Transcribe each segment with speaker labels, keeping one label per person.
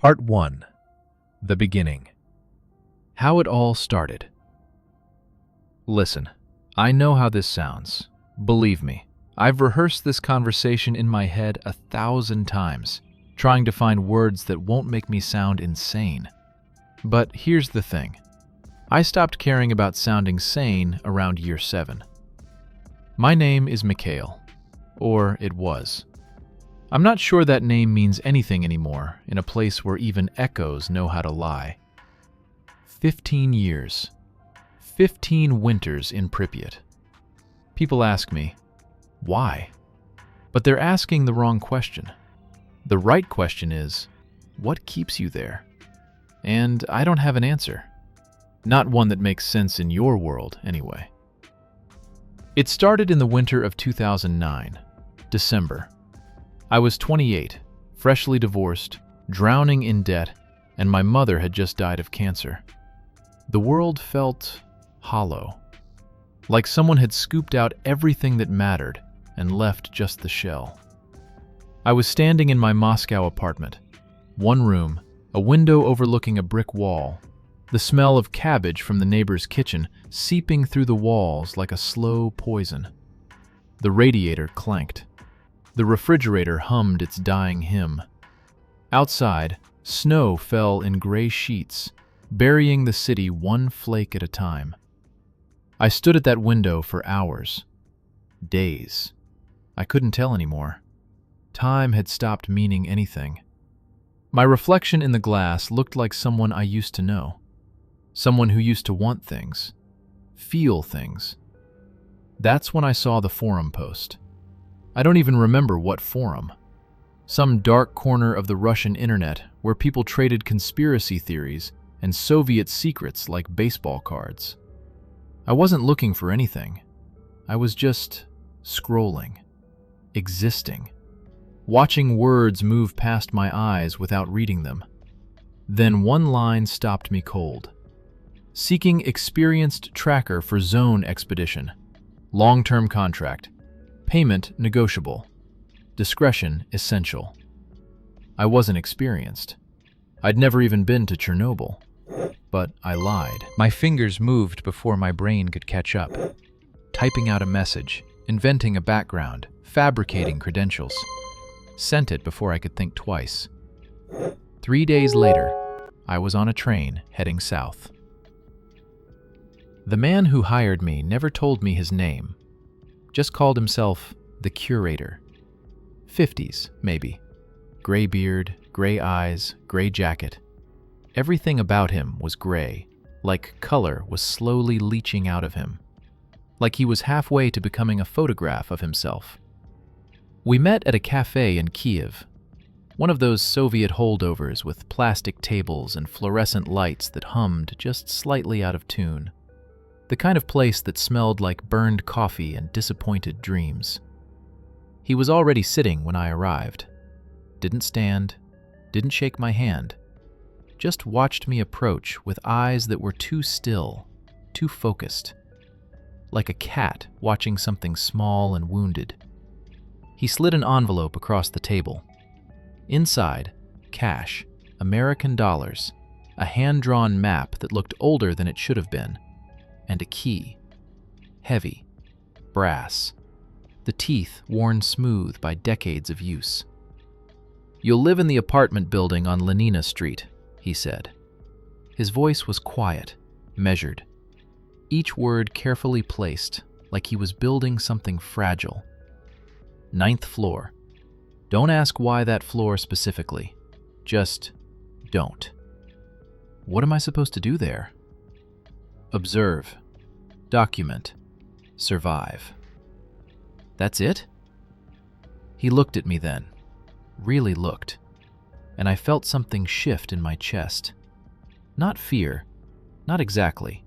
Speaker 1: Part 1. The Beginning. How it all started. Listen, I know how this sounds. Believe me, I've rehearsed this conversation in my head 1,000 times, trying to find words that won't make me sound insane. But here's the thing. I stopped caring about sounding sane around year 7. My name is Mikhail, or it was. I'm not sure that name means anything anymore in a place where even echoes know how to lie. 15 years. 15 winters in Pripyat. People ask me, why? But they're asking the wrong question. The right question is, what keeps you there? And I don't have an answer. Not one that makes sense in your world, anyway. It started in the winter of 2009, December. I was 28, freshly divorced, drowning in debt, and my mother had just died of cancer. The world felt hollow, like someone had scooped out everything that mattered and left just the shell. I was standing in my Moscow apartment, one room, a window overlooking a brick wall, the smell of cabbage from the neighbor's kitchen seeping through the walls like a slow poison. The radiator clanked. The refrigerator hummed its dying hymn. Outside, snow fell in gray sheets, burying the city one flake at a time. I stood at that window for hours, days. I couldn't tell anymore. Time had stopped meaning anything. My reflection in the glass looked like someone I used to know. Someone who used to want things, feel things. That's when I saw the forum post. I don't even remember what forum. Some dark corner of the Russian internet where people traded conspiracy theories and Soviet secrets like baseball cards. I wasn't looking for anything. I was just scrolling, existing, watching words move past my eyes without reading them. Then one line stopped me cold. Seeking experienced tracker for zone expedition. Long-term contract. Payment negotiable. Discretion essential. I wasn't experienced. I'd never even been to Chernobyl. But I lied. My fingers moved before my brain could catch up. Typing out a message, inventing a background, fabricating credentials. Sent it before I could think twice. 3 days later, I was on a train heading south. The man who hired me never told me his name. Just called himself the Curator. 50s, maybe. Gray beard, gray eyes, gray jacket. Everything about him was gray, like color was slowly leaching out of him. Like he was halfway to becoming a photograph of himself. We met at a cafe in Kiev, one of those Soviet holdovers with plastic tables and fluorescent lights that hummed just slightly out of tune. The kind of place that smelled like burned coffee and disappointed dreams. He was already sitting when I arrived. Didn't stand, didn't shake my hand. Just watched me approach with eyes that were too still, too focused. Like a cat watching something small and wounded. He slid an envelope across the table. Inside, cash, American dollars, a hand-drawn map that looked older than it should have been, and a key. Heavy, brass, the teeth worn smooth by decades of use. "You'll live in the apartment building on Lenina Street," he said. His voice was quiet, measured, each word carefully placed, like he was building something fragile. 9th floor. Don't ask why that floor specifically. Just don't. What am I supposed to do there? Observe, document, survive. That's it? He looked at me then, really looked, and I felt something shift in my chest. Not fear, not exactly.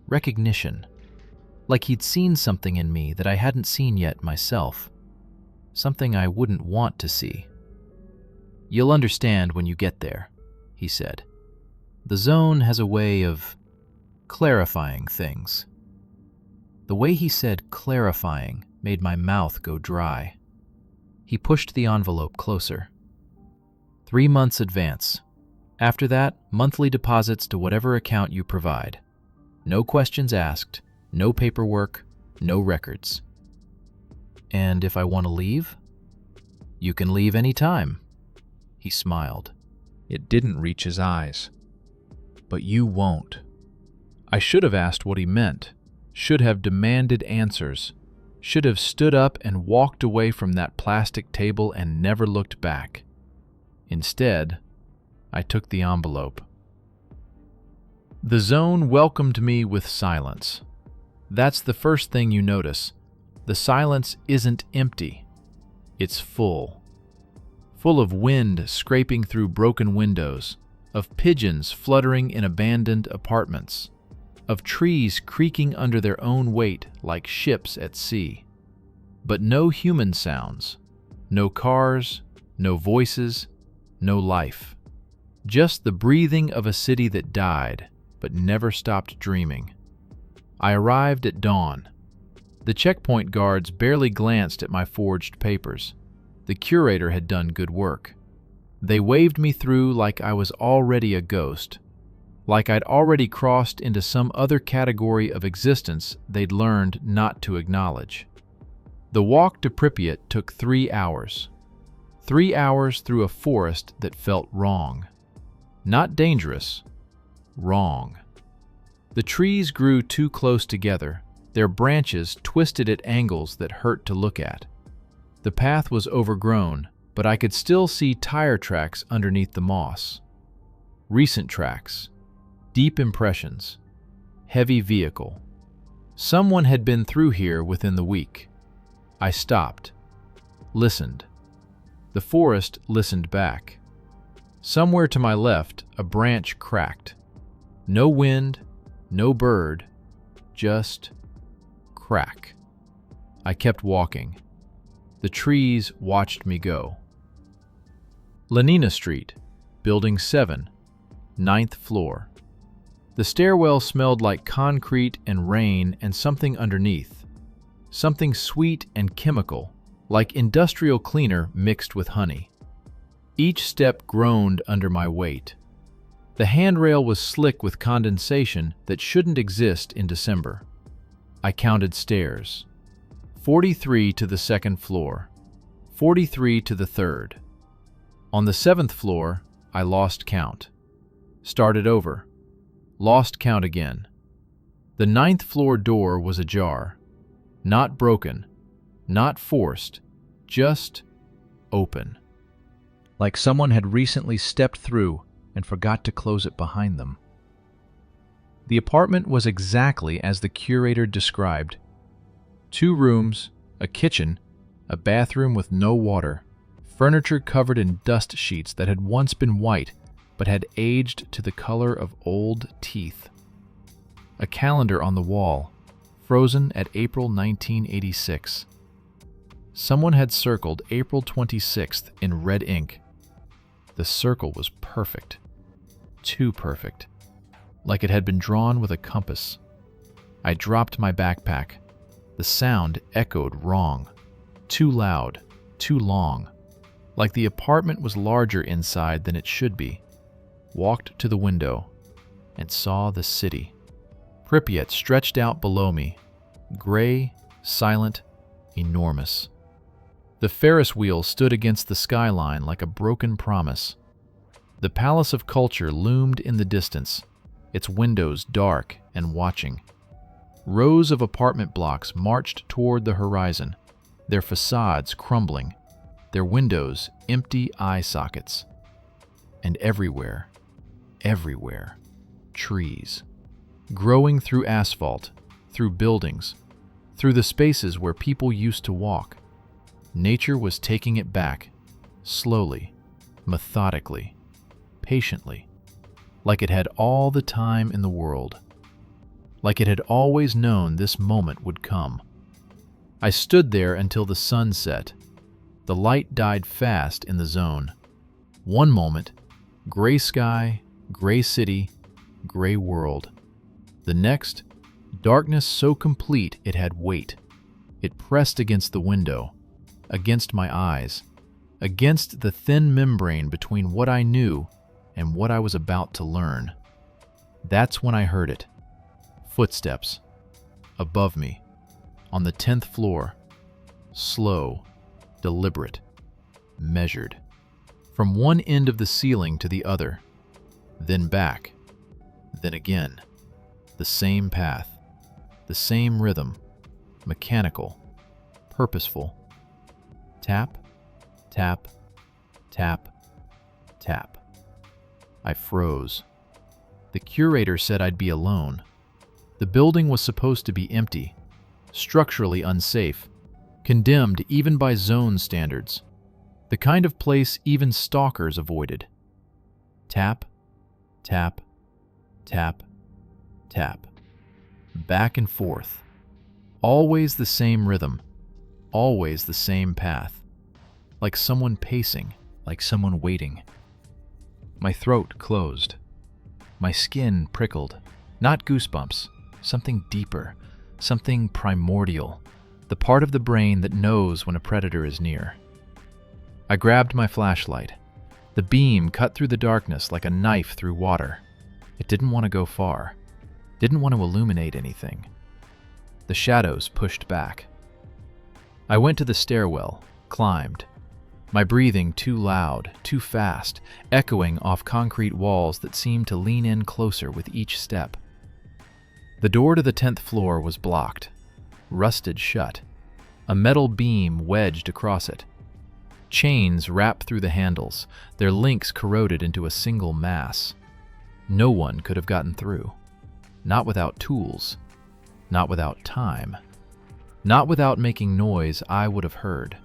Speaker 1: Recognition, like he'd seen something in me that I hadn't seen yet myself, something I wouldn't want to see. "You'll understand when you get there," he said. "The zone has a way of clarifying things." The way he said clarifying made my mouth go dry. He pushed the envelope closer. 3 months advance, After that, monthly deposits to whatever account you provide. No questions asked, no paperwork, no records. And if I want to leave? You can leave any time. He smiled. It didn't reach his eyes. But you won't. I should have asked what he meant, should have demanded answers, should have stood up and walked away from that plastic table and never looked back. Instead, I took the envelope. The zone welcomed me with silence. That's the first thing you notice. The silence isn't empty. It's full. Full of wind scraping through broken windows, of pigeons fluttering in abandoned apartments, of trees creaking under their own weight like ships at sea. But no human sounds, no cars, no voices, no life. Just the breathing of a city that died, but never stopped dreaming. I arrived at dawn. The checkpoint guards barely glanced at my forged papers. The curator had done good work. They waved me through like I was already a ghost, like I'd already crossed into some other category of existence they'd learned not to acknowledge. The walk to Pripyat took 3 hours. 3 hours through a forest that felt wrong. Not dangerous, wrong. The trees grew too close together, their branches twisted at angles that hurt to look at. The path was overgrown, but I could still see tire tracks underneath the moss. Recent tracks, deep impressions, heavy vehicle. Someone had been through here within the week. I stopped, listened. The forest listened back. Somewhere to my left, a branch cracked. No wind, no bird, just crack. I kept walking. The trees watched me go. Lenina Street, Building 7, 9th floor. The stairwell smelled like concrete and rain and something underneath. Something sweet and chemical, like industrial cleaner mixed with honey. Each step groaned under my weight. The handrail was slick with condensation that shouldn't exist in December. I counted stairs. 43 to the 2nd floor. 43 to the 3rd. On the 7th floor, I lost count. Started over. Lost count again. The 9th floor door was ajar. Not broken. Not forced. Just open. Like someone had recently stepped through and forgot to close it behind them. The apartment was exactly as the curator described. 2 rooms, a kitchen, a bathroom with no water, furniture covered in dust sheets that had once been white but had aged to the color of old teeth. A calendar on the wall, frozen at April 1986. Someone had circled April 26th in red ink. The circle was perfect. Too perfect. Like it had been drawn with a compass. I dropped my backpack. The sound echoed wrong. Too loud. Too long. Like the apartment was larger inside than it should be. Walked to the window and saw the city. Pripyat stretched out below me. Gray, silent, enormous. The Ferris wheel stood against the skyline like a broken promise. The Palace of Culture loomed in the distance, its windows dark and watching. Rows of apartment blocks marched toward the horizon, their facades crumbling, their windows empty eye sockets. And everywhere, trees. Growing through asphalt, through buildings, through the spaces where people used to walk. Nature was taking it back, slowly, methodically, patiently, like it had all the time in the world, like it had always known this moment would come. I stood there until the sun set. The light died fast in the zone. One moment, gray sky, gray city, gray world. The next, darkness so complete it had weight. It pressed against the window, against my eyes, against the thin membrane between what I knew and what I was about to learn. That's when I heard it. Footsteps. Above me. On the 10th floor. Slow. Deliberate. Measured. From one end of the ceiling to the other. Then back. Then again. The same path. The same rhythm. Mechanical. Purposeful. Tap. Tap. Tap. Tap. I froze. The curator said I'd be alone. The building was supposed to be empty, structurally unsafe, condemned even by zone standards, the kind of place even stalkers avoided. Tap, tap, tap, tap. Back and forth. Always the same rhythm, always the same path. Like someone pacing, like someone waiting. My throat closed. My skin prickled. Not goosebumps, something deeper, something primordial, the part of the brain that knows when a predator is near. I grabbed my flashlight. The beam cut through the darkness like a knife through water. It didn't want to go far, didn't want to illuminate anything. The shadows pushed back. I went to the stairwell, climbed. My breathing too loud, too fast, echoing off concrete walls that seemed to lean in closer with each step. The door to the 10th floor was blocked, rusted shut, a metal beam wedged across it. Chains wrapped through the handles, their links corroded into a single mass. No one could have gotten through. Not without tools, not without time, not without making noise I would have heard.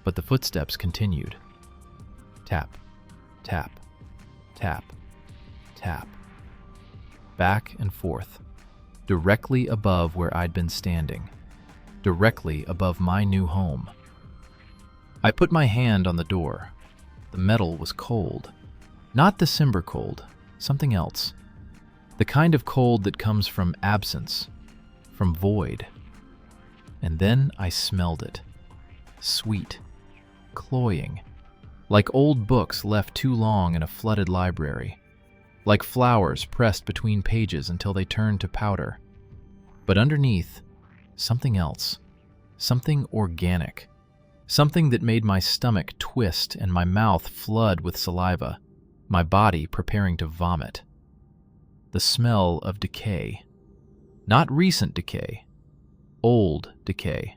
Speaker 1: But the footsteps continued. Tap, tap, tap, tap. Back and forth, directly above where I'd been standing, directly above my new home. I put my hand on the door. The metal was cold. Not December cold, something else. The kind of cold that comes from absence, from void. And then I smelled it. Sweet. Cloying, like old books left too long in a flooded library, like flowers pressed between pages until they turned to powder. But underneath, something else, something organic, something that made my stomach twist and my mouth flood with saliva, my body preparing to vomit. The smell of decay. Not recent decay, old decay.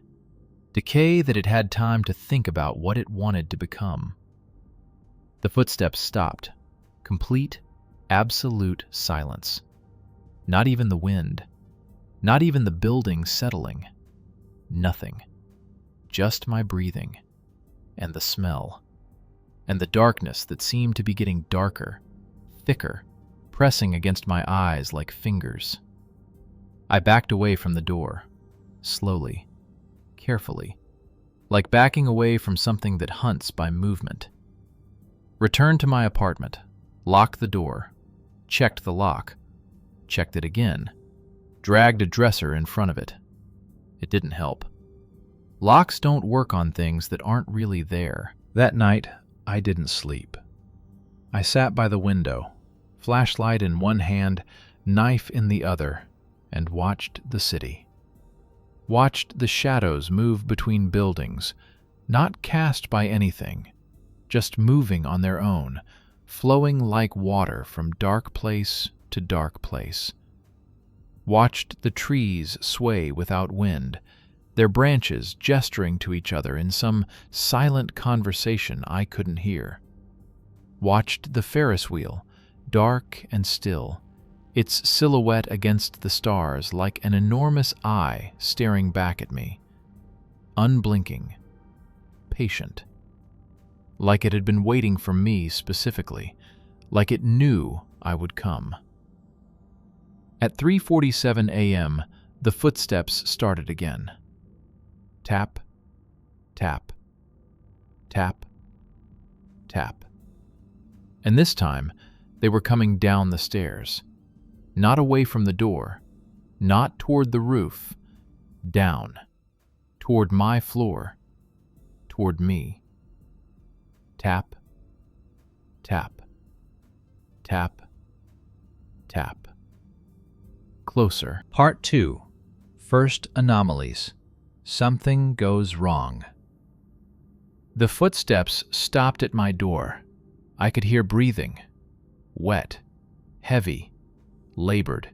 Speaker 1: Decay that had had time to think about what it wanted to become. The footsteps stopped. Complete, absolute silence. Not even the wind. Not even the building settling. Nothing. Just my breathing. And the smell. And the darkness that seemed to be getting darker, thicker, pressing against my eyes like fingers. I backed away from the door. Slowly. Carefully, like backing away from something that hunts by movement. Returned to my apartment, locked the door, checked the lock, checked it again, dragged a dresser in front of it. It didn't help. Locks don't work on things that aren't really there. That night, I didn't sleep. I sat by the window, flashlight in one hand, knife in the other, and watched the city. Watched the shadows move between buildings, not cast by anything, just moving on their own, flowing like water from dark place to dark place. Watched the trees sway without wind, their branches gesturing to each other in some silent conversation I couldn't hear. Watched the Ferris wheel, dark and still, its silhouette against the stars like an enormous eye staring back at me. Unblinking. Patient. Like it had been waiting for me specifically. Like it knew I would come. At 3:47 a.m., the footsteps started again. Tap, tap, tap, tap. And this time, they were coming down the stairs. Not away from the door, not toward the roof, down, toward my floor, toward me. Tap, tap, Tap, tap. Closer.
Speaker 2: Part 2. First Anomalies. Something goes wrong.
Speaker 1: The footsteps stopped at my door. I could hear breathing. Wet, heavy, labored.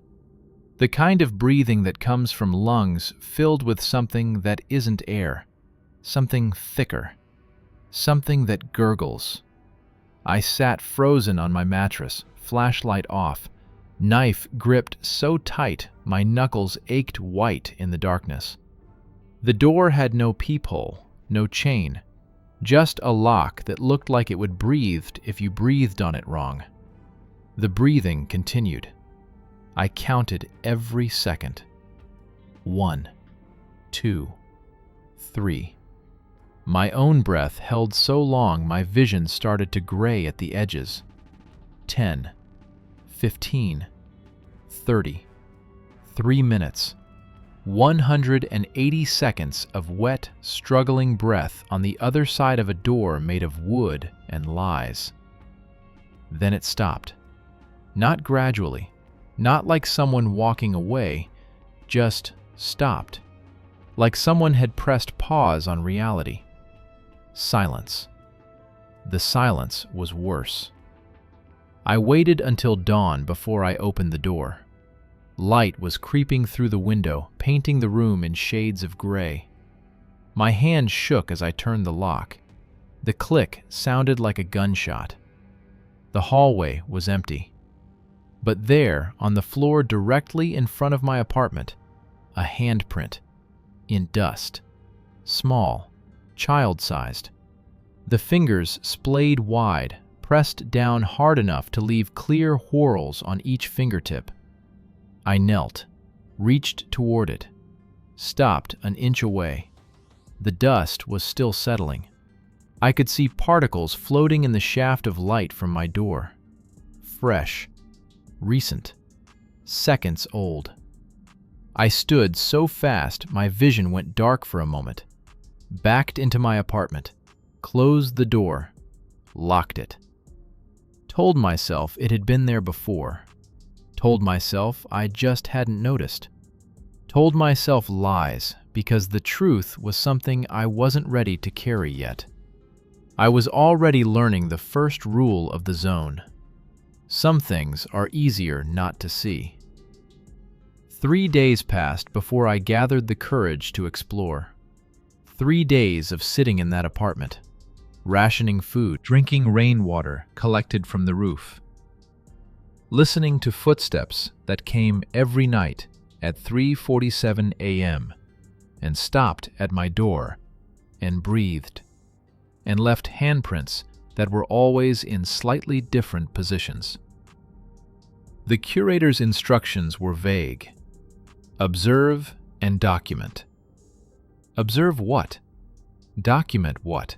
Speaker 1: The kind of breathing that comes from lungs filled with something that isn't air, something thicker, something that gurgles. I sat frozen on my mattress, flashlight off, knife gripped so tight my knuckles ached white in the darkness. The door had no peephole, no chain, just a lock that looked like it would breathe if you breathed on it wrong. The breathing continued. I counted every second. 1, 2, 3. My own breath held so long my vision started to gray at the edges. 10, 15, 30. 3 minutes. 180 seconds of wet, struggling breath on the other side of a door made of wood and lies. Then it stopped. Not gradually, not like someone walking away, just stopped. Like someone had pressed pause on reality. Silence. The silence was worse. I waited until dawn before I opened the door. Light was creeping through the window, painting the room in shades of gray. My hand shook as I turned the lock. The click sounded like a gunshot. The hallway was empty. But there, on the floor directly in front of my apartment, a handprint, in dust, small, child-sized. The fingers splayed wide, pressed down hard enough to leave clear whorls on each fingertip. I knelt, reached toward it, stopped an inch away. The dust was still settling. I could see particles floating in the shaft of light from my door. Fresh, recent, seconds old. I stood so fast my vision went dark for a moment, backed into my apartment, closed the door, locked it. Told myself it had been there before. Told myself I just hadn't noticed. Told myself lies because the truth was something I wasn't ready to carry yet. I was already learning the first rule of the zone. Some things are easier not to see. 3 days passed before I gathered the courage to explore. 3 days of sitting in that apartment, rationing food, drinking rainwater collected from the roof, listening to footsteps that came every night at 3:47 a.m. and stopped at my door and breathed and left handprints that were always in slightly different positions. The curator's instructions were vague. Observe and document. Observe what? Document what?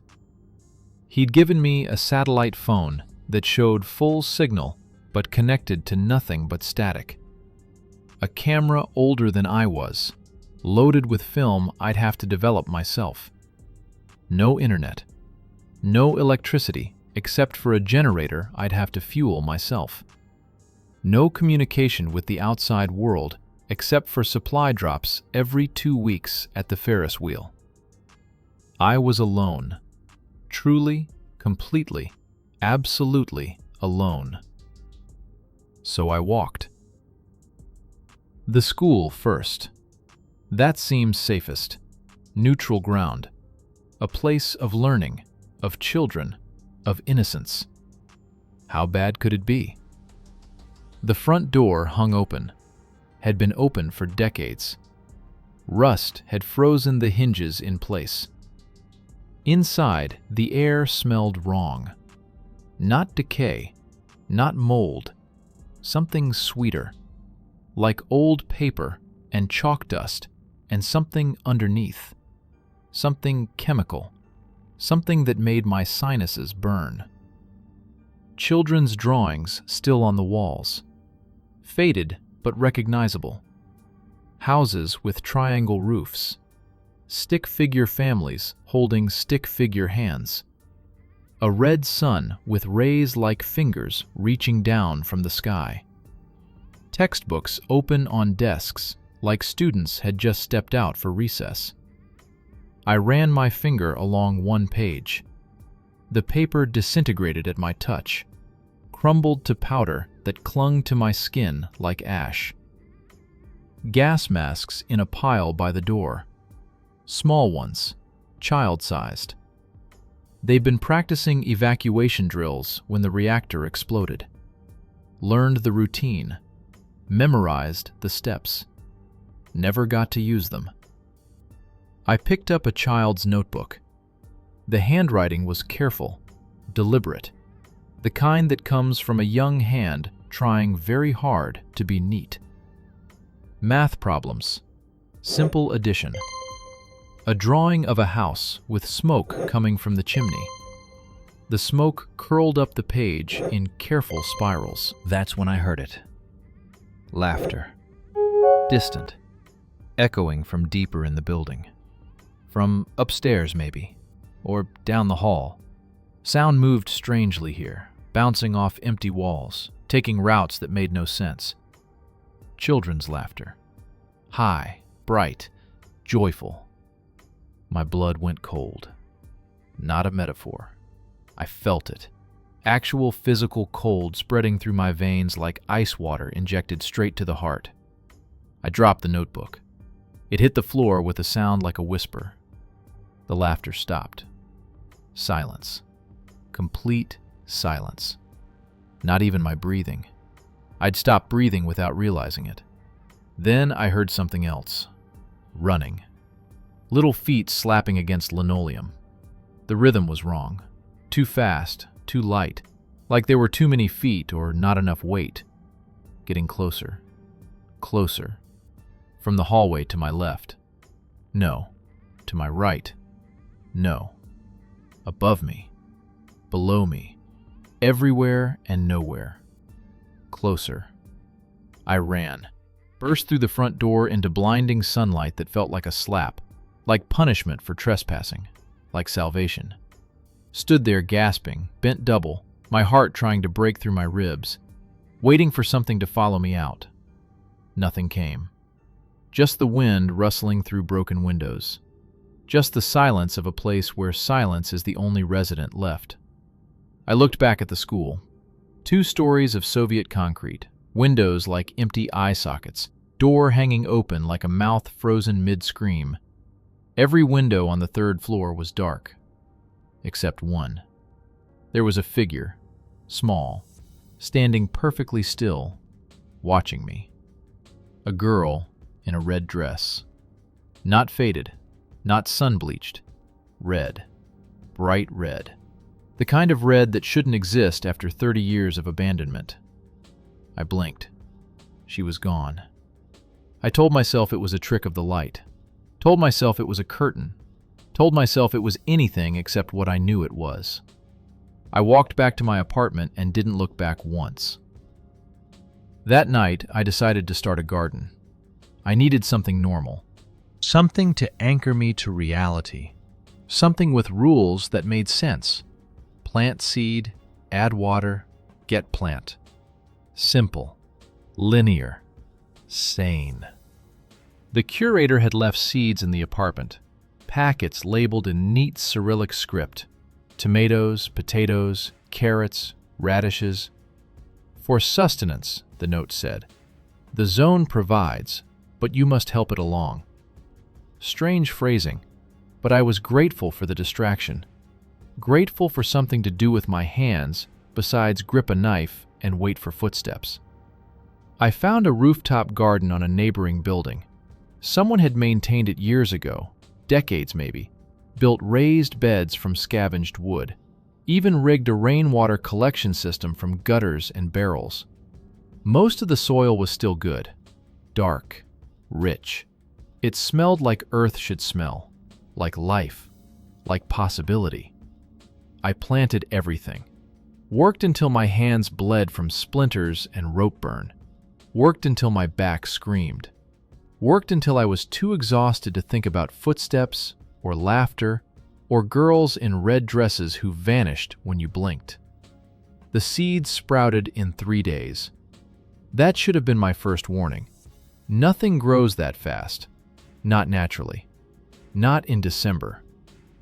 Speaker 1: He'd given me a satellite phone that showed full signal but connected to nothing but static. A camera older than I was, loaded with film I'd have to develop myself. No internet. No electricity except for a generator I'd have to fuel myself. No communication with the outside world except for supply drops every 2 weeks at the Ferris wheel. I was alone. Truly, completely, absolutely alone. So I walked. The school first. That seems safest. Neutral ground. A place of learning, of children, of innocence. How bad could it be? The front door hung open, had been open for decades. Rust had frozen the hinges in place. Inside, the air smelled wrong. Not decay, not mold, something sweeter, like old paper and chalk dust and something underneath, something chemical, something that made my sinuses burn. Children's drawings still on the walls, faded but recognizable. Houses with triangle roofs, stick figure families holding stick figure hands. A red sun with rays like fingers reaching down from the sky. Textbooks open on desks like students had just stepped out for recess. I ran my finger along one page. The paper disintegrated at my touch, crumbled to powder that clung to my skin like ash. Gas masks in a pile by the door. Small ones, child-sized. They'd been practicing evacuation drills when the reactor exploded. Learned the routine. Memorized the steps. Never got to use them. I picked up a child's notebook. The handwriting was careful, deliberate, the kind that comes from a young hand trying very hard to be neat. Math problems. Simple addition. A drawing of a house with smoke coming from the chimney. The smoke curled up the page in careful spirals. That's when I heard it. Laughter. Distant. Echoing from deeper in the building. From upstairs, maybe. Or down the hall. Sound moved strangely here, bouncing off empty walls, taking routes that made no sense. Children's laughter. High, bright, joyful. My blood went cold. Not a metaphor. I felt it. Actual physical cold spreading through my veins like ice water injected straight to the heart. I dropped the notebook. It hit the floor with a sound like a whisper. The laughter stopped. Silence. Complete silence. Not even my breathing. I'd stopped breathing without realizing it. Then I heard something else. Running. Little feet slapping against linoleum. The rhythm was wrong. Too fast, too light. Like there were too many feet or not enough weight. Getting closer. Closer. From the hallway to my left. No. To my right. No. Above me. Below me. Everywhere and nowhere. Closer. I ran. Burst through the front door into blinding sunlight that felt like a slap. Like punishment for trespassing. Like salvation. Stood there gasping, bent double, my heart trying to break through my ribs, waiting for something to follow me out. Nothing came. Just the wind rustling through broken windows. Just the silence of a place where silence is the only resident left. I looked back at the school. 2 stories of Soviet concrete, windows like empty eye sockets, door hanging open like a mouth frozen mid-scream. Every window on the 3rd floor was dark. Except one. There was a figure, small, standing perfectly still, watching me. A girl in a red dress. Not faded, not sun-bleached. Red. Bright red. The kind of red that shouldn't exist after 30 years of abandonment. I blinked. She was gone. I told myself it was a trick of the light. Told myself it was a curtain. Told myself it was anything except what I knew it was. I walked back to my apartment and didn't look back once. That night, I decided to start a garden. I needed something normal. Something to anchor me to reality. Something with rules that made sense. Plant seed, add water, get plant. Simple. Linear. Sane. The curator had left seeds in the apartment. Packets labeled in neat Cyrillic script. Tomatoes, potatoes, carrots, radishes. For sustenance, the note said. The zone provides, but you must help it along. Strange phrasing, but I was grateful for the distraction. Grateful for something to do with my hands besides grip a knife and wait for footsteps. I found a rooftop garden on a neighboring building. Someone had maintained it years ago, decades maybe, built raised beds from scavenged wood, even rigged a rainwater collection system from gutters and barrels. Most of the soil was still good, dark, rich. It smelled like earth should smell, like life, like possibility. I planted everything. Worked until my hands bled from splinters and rope burn. Worked until my back screamed. Worked until I was too exhausted to think about footsteps or laughter or girls in red dresses who vanished when you blinked. The seeds sprouted in 3 days. That should have been my first warning. Nothing grows that fast. Not naturally. Not in December.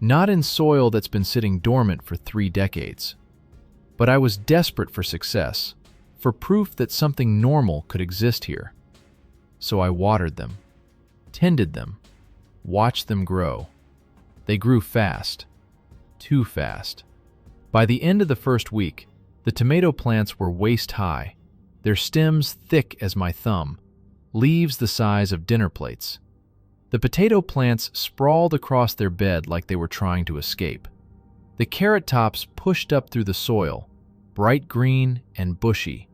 Speaker 1: Not in soil that's been sitting dormant for 3 decades. But I was desperate for success, for proof that something normal could exist here. So I watered them, tended them, watched them grow. They grew fast. Too fast. By the end of the first week, the tomato plants were waist-high, their stems thick as my thumb, leaves the size of dinner plates. The potato plants sprawled across their bed like they were trying to escape. The carrot tops pushed up through the soil, bright green and bushy,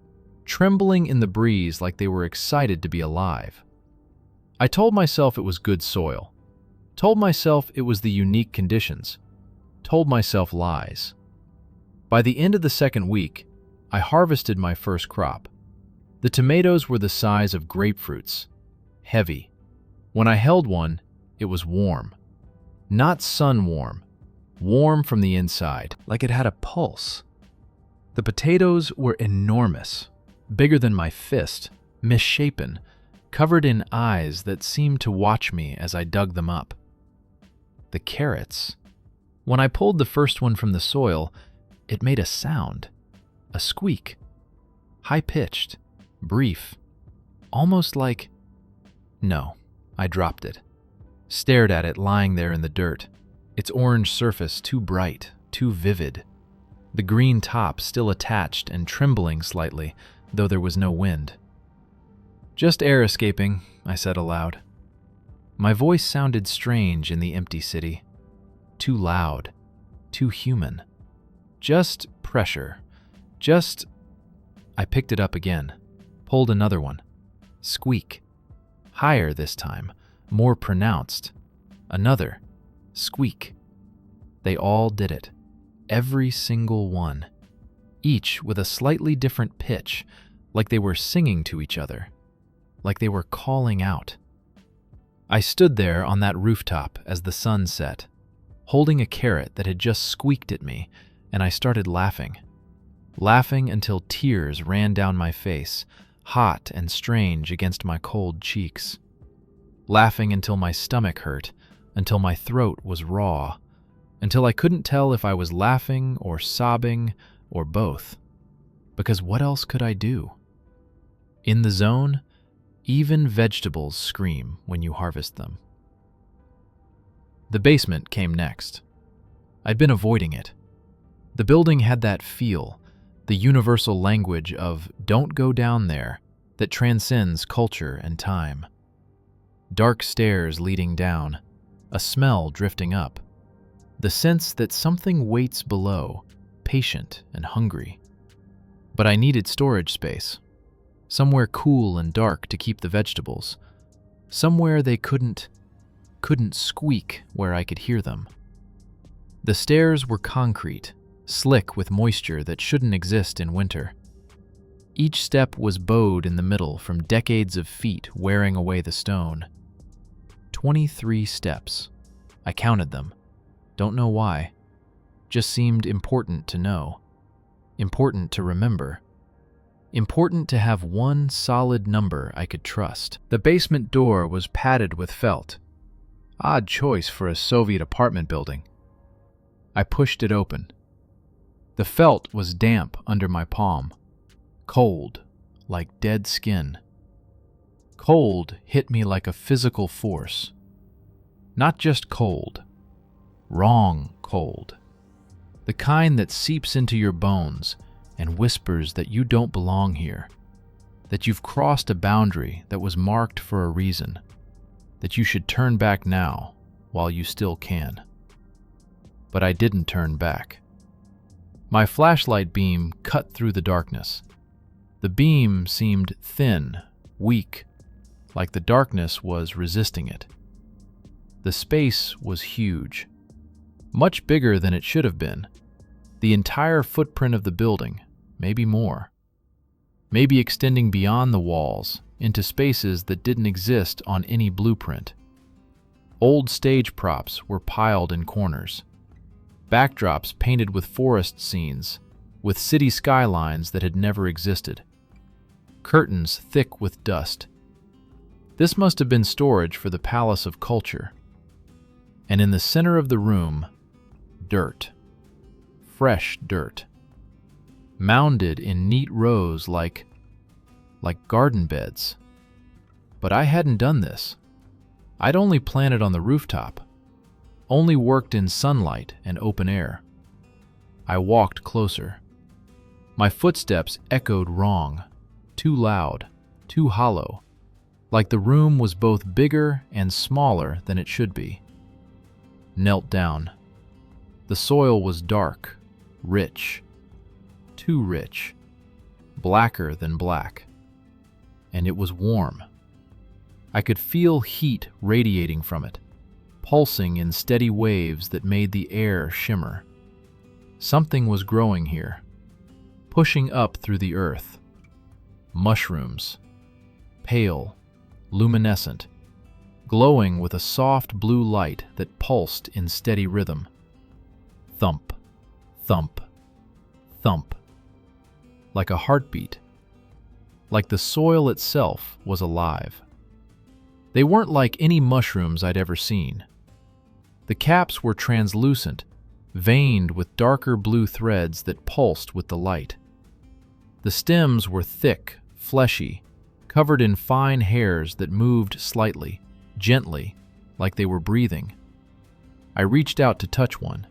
Speaker 1: trembling in the breeze like they were excited to be alive. I told myself it was good soil. Told myself it was the unique conditions. Told myself lies. By the end of the second week, I harvested my first crop. The tomatoes were the size of grapefruits, heavy. When I held one, it was warm. Not sun warm, warm from the inside, like it had a pulse. The potatoes were enormous, bigger than my fist, misshapen, covered in eyes that seemed to watch me as I dug them up. The carrots. When I pulled the first one from the soil, it made a sound, a squeak, high-pitched, brief, almost like... No, I dropped it, stared at it lying there in the dirt, its orange surface too bright, too vivid, the green top still attached and trembling slightly, though there was no wind. "Just air escaping," I said aloud. My voice sounded strange in the empty city, too loud, too human. Just pressure, just... I picked it up again, pulled another one. Squeak. Higher this time, more pronounced. Another. Squeak. They all did it. Every single one. Each with a slightly different pitch, like they were singing to each other. Like they were calling out. I stood there on that rooftop as the sun set, holding a carrot that had just squeaked at me, and I started laughing. Laughing until tears ran down my face, hot and strange against my cold cheeks. Laughing until my stomach hurt, until my throat was raw, until I couldn't tell if I was laughing or sobbing or both. Because what else could I do? In the zone, even vegetables scream when you harvest them. The basement came next. I'd been avoiding it. The building had that feel, the universal language of "don't go down there," that transcends culture and time. Dark stairs leading down, a smell drifting up, the sense that something waits below, patient and hungry. But I needed storage space, somewhere cool and dark to keep the vegetables, somewhere they couldn't squeak where I could hear them. The stairs were concrete, slick with moisture that shouldn't exist in winter. Each step was bowed in the middle from decades of feet wearing away the stone. 23 steps. I counted them. Don't know why. Just seemed important to know. Important to remember. Important to have one solid number I could trust. The basement door was padded with felt. Odd choice for a Soviet apartment building. I pushed it open. The felt was damp under my palm. Cold, like dead skin. Cold hit me like a physical force. Not just cold. Wrong cold. The kind that seeps into your bones and whispers that you don't belong here, that you've crossed a boundary that was marked for a reason, that you should turn back now while you still can. But I didn't turn back. My flashlight beam cut through the darkness. The beam seemed thin, weak, like the darkness was resisting it. The space was huge, much bigger than it should have been. The entire footprint of the building, maybe more. Maybe extending beyond the walls into spaces that didn't exist on any blueprint. Old stage props were piled in corners. backdrops painted with forest scenes, with city skylines that had never existed, curtains thick with dust. This must have been storage for the Palace of Culture. And in the center of the room, dirt. Fresh dirt. Mounded in neat rows like garden beds. But I hadn't done this. I'd only planted on the rooftop, only worked in sunlight and open air. I walked closer. My footsteps echoed wrong, too loud, too hollow, like the room was both bigger and smaller than it should be. Knelt down. The soil was dark, rich, too rich, blacker than black. And it was warm. I could feel heat radiating from it, pulsing in steady waves that made the air shimmer. Something was growing here, pushing up through the earth. Mushrooms, pale, luminescent, glowing with a soft blue light that pulsed in steady rhythm. Thump, thump, thump. Like a heartbeat. Like the soil itself was alive. They weren't like any mushrooms I'd ever seen. The caps were translucent, veined with darker blue threads that pulsed with the light. The stems were thick, fleshy, covered in fine hairs that moved slightly, gently, like they were breathing. I reached out to touch one.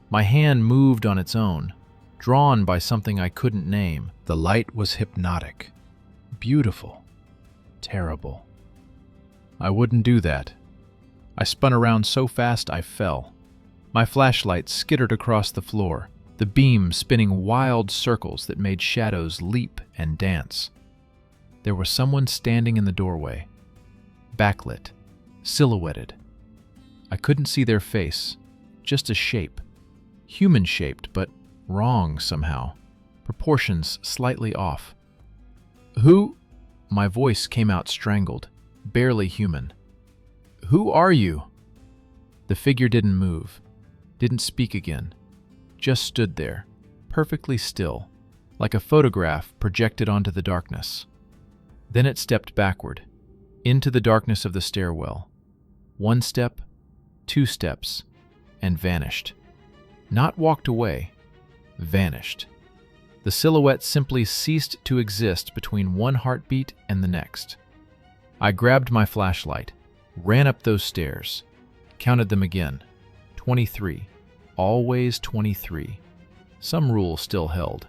Speaker 1: My hand moved on its own, drawn by something I couldn't name.
Speaker 2: The light was hypnotic, beautiful, terrible. I wouldn't do that. I spun around so fast I fell. My flashlight skittered across the floor, the beam spinning wild circles that made shadows leap and dance. There was someone standing in the doorway, backlit, silhouetted. I couldn't see their face, just a shape, human-shaped but wrong somehow, proportions slightly off. "Who?" My voice came out strangled, barely human. "Who are you?" The figure didn't move, didn't speak again, just stood there, perfectly still, like a photograph projected onto the darkness. Then it stepped backward, into the darkness of the stairwell. 1 step, 2 steps, and vanished. Not walked away, vanished. The silhouette simply ceased to exist between one heartbeat and the next. I grabbed my flashlight, ran up those stairs, counted them again. 23. Always 23. Some rule still held.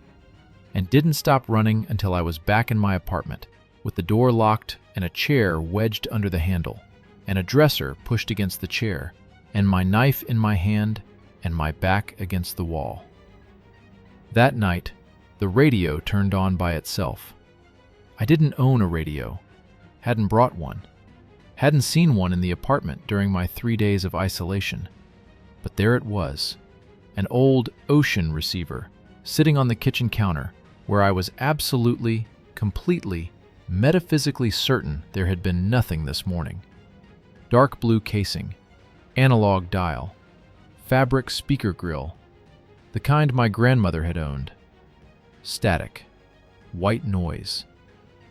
Speaker 2: And didn't stop running until I was back in my apartment, with the door locked and a chair wedged under the handle, and a dresser pushed against the chair, and my knife in my hand and my back against the wall. That night, the radio turned on by itself. I didn't own a radio, hadn't brought one, hadn't seen one in the apartment during my 3 days of isolation. But there it was, an old ocean receiver, sitting on the kitchen counter, where I was absolutely, completely, metaphysically certain there had been nothing this morning. Dark blue casing, analog dial, fabric speaker grill, the kind my grandmother had owned. Static, white noise,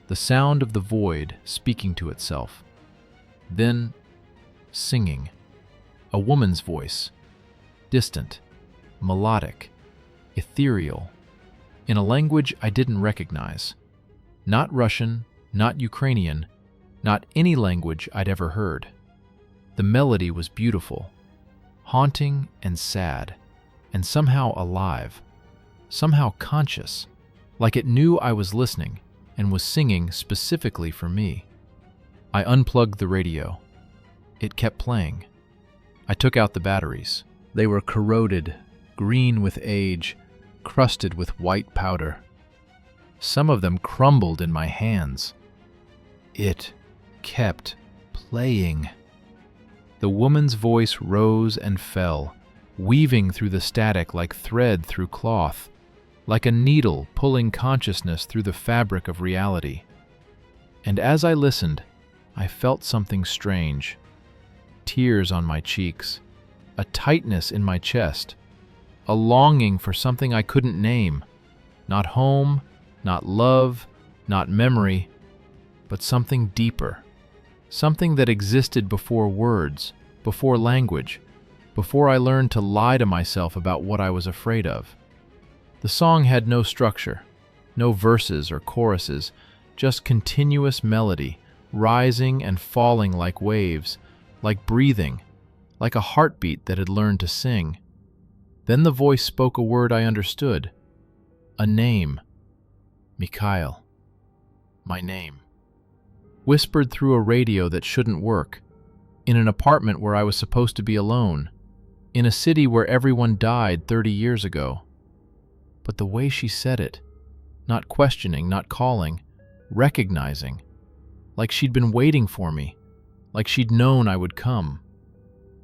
Speaker 2: the sound of the void speaking to itself. Then, singing, a woman's voice, distant, melodic, ethereal, in a language I didn't recognize. Not Russian, not Ukrainian, not any language I'd ever heard. The melody was beautiful, haunting and sad, and somehow alive, somehow conscious, like it knew I was listening and was singing specifically for me. I unplugged the radio. It kept playing. I took out the batteries. They were corroded, green with age, crusted with white powder. Some of them crumbled in my hands. It kept playing. The woman's voice rose and fell, weaving through the static like thread through cloth, like a needle pulling consciousness through the fabric of reality. And as I listened, I felt something strange. Tears on my cheeks, a tightness in my chest,
Speaker 1: a longing for something I couldn't name. Not home, not love, not memory, but something deeper. Something that existed before words, before language, before I learned to lie to myself about what I was afraid of. The song had no structure, no verses or choruses, just continuous melody, rising and falling like waves, like breathing, like a heartbeat that had learned to sing. Then the voice spoke a word I understood, a name. Mikhail. My name. Whispered through a radio that shouldn't work, in an apartment where I was supposed to be alone, in a city where everyone died 30 years ago. But the way she said it, not questioning, not calling, recognizing, like she'd been waiting for me, like she'd known I would come,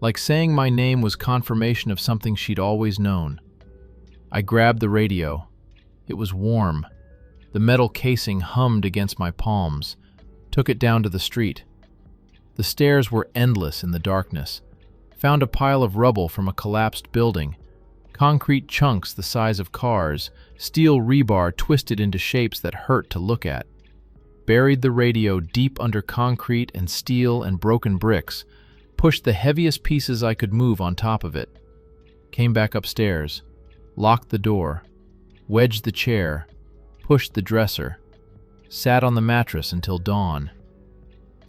Speaker 1: like saying my name was confirmation of something she'd always known. I grabbed the radio. It was warm. The metal casing hummed against my palms. Took it down to the street. The stairs were endless in the darkness. Found a pile of rubble from a collapsed building. Concrete chunks the size of cars, steel rebar twisted into shapes that hurt to look at. Buried the radio deep under concrete and steel and broken bricks. Pushed the heaviest pieces I could move on top of it. Came back upstairs. Locked the door. Wedged the chair. Pushed the dresser. Sat on the mattress until dawn.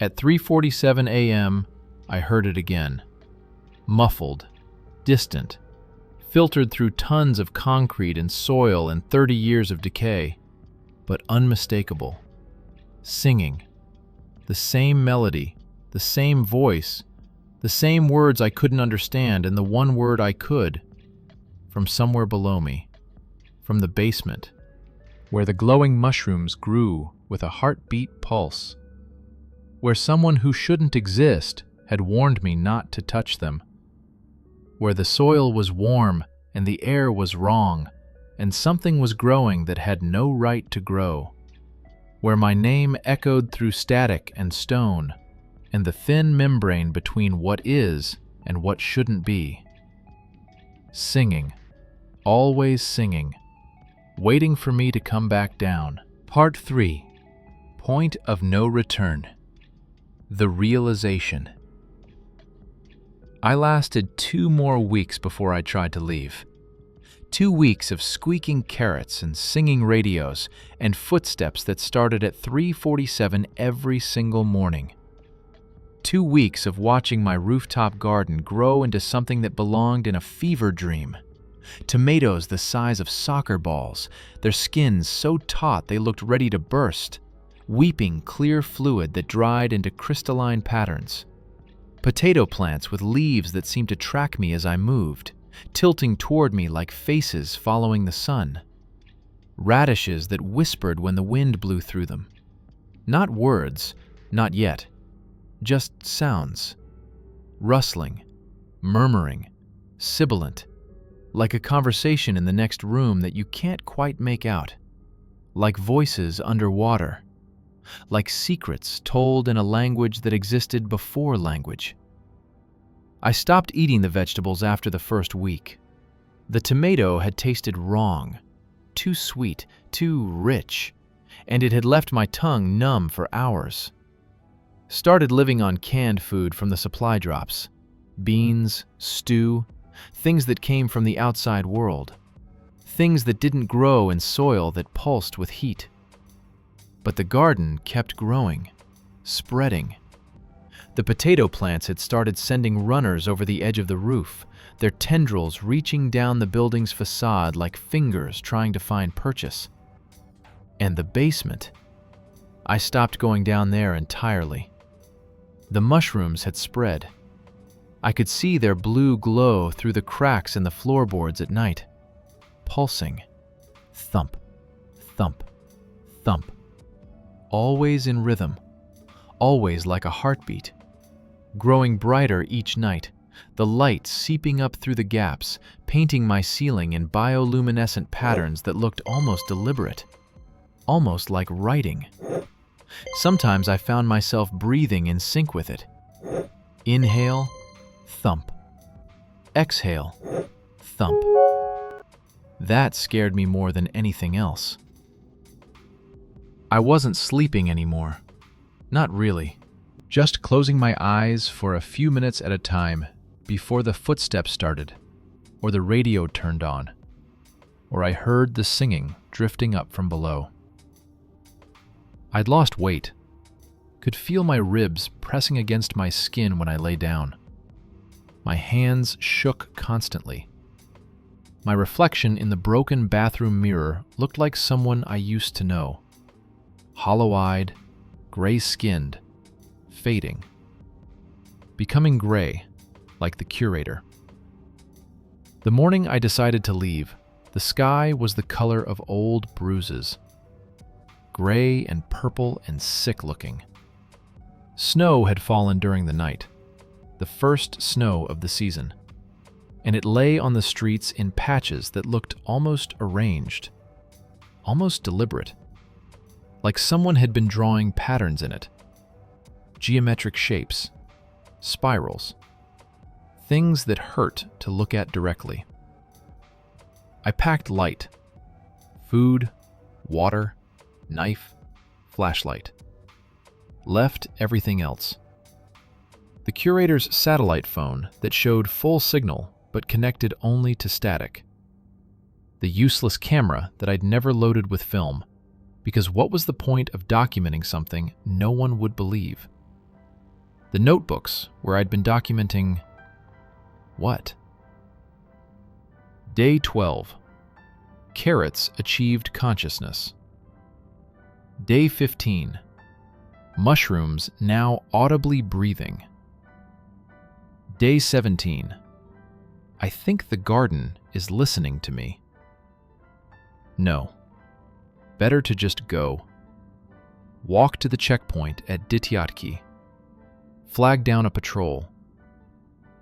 Speaker 1: At 3:47 a.m., I heard it again. Muffled, distant, filtered through tons of concrete and soil and 30 years of decay, but unmistakable. Singing. The same melody, the same voice, the same words I couldn't understand, and the one word I could. From somewhere below me, from the basement, where the glowing mushrooms grew with a heartbeat pulse, where someone who shouldn't exist had warned me not to touch them, where the soil was warm and the air was wrong, and something was growing that had no right to grow, where my name echoed through static and stone, and the thin membrane between what is and what shouldn't be. Singing, always singing, waiting for me to come back down. Part 3. Point of no return. The realization. I lasted 2 more weeks before I tried to leave. 2 weeks of squeaking carrots and singing radios and footsteps that started at 3:47 every single morning. 2 weeks of watching my rooftop garden grow into something that belonged in a fever dream. Tomatoes the size of soccer balls, their skins so taut they looked ready to burst, weeping clear fluid that dried into crystalline patterns. Potato plants with leaves that seemed to track me as I moved, tilting toward me like faces following the sun. Radishes that whispered when the wind blew through them. Not words, not yet. Just sounds. Rustling, murmuring, sibilant. Like a conversation in the next room that you can't quite make out. Like voices underwater. Like secrets told in a language that existed before language. I stopped eating the vegetables after the first week. The tomato had tasted wrong, too sweet, too rich, and it had left my tongue numb for hours. Started living on canned food from the supply drops. Beans, stew, things that came from the outside world. Things that didn't grow in soil that pulsed with heat. But the garden kept growing, spreading. The potato plants had started sending runners over the edge of the roof, their tendrils reaching down the building's facade like fingers trying to find purchase. And the basement. I stopped going down there entirely. The mushrooms had spread. I could see their blue glow through the cracks in the floorboards at night. Pulsing. Thump, thump, thump. Always in rhythm. Always like a heartbeat. Growing brighter each night, the light seeping up through the gaps, painting my ceiling in bioluminescent patterns that looked almost deliberate. Almost like writing. Sometimes I found myself breathing in sync with it. Inhale, thump. Exhale, thump. That scared me more than anything else. I wasn't sleeping anymore. Not really. Just closing my eyes for a few minutes at a time before the footsteps started, or the radio turned on, or I heard the singing drifting up from below. I'd lost weight. Could feel my ribs pressing against my skin when I lay down. My hands shook constantly. My reflection in the broken bathroom mirror looked like someone I used to know. Hollow-eyed, gray-skinned, fading. Becoming gray, like the Curator. The morning I decided to leave, the sky was the color of old bruises. Gray and purple and sick-looking. Snow had fallen during the night, the first snow of the season, and it lay on the streets in patches that looked almost arranged, almost deliberate, like someone had been drawing patterns in it. Geometric shapes, spirals, things that hurt to look at directly. I packed light, food, water, knife, flashlight. Left everything else. The Curator's satellite phone that showed full signal but connected only to static. The useless camera that I'd never loaded with film, because what was the point of documenting something no one would believe? The notebooks where I'd been documenting what? Day 12. Carrots achieved consciousness. Day 15. Mushrooms now audibly breathing. Day 17. I think the garden is listening to me. No. Better to just go. Walk to the checkpoint at Dityatki. Flag down a patrol.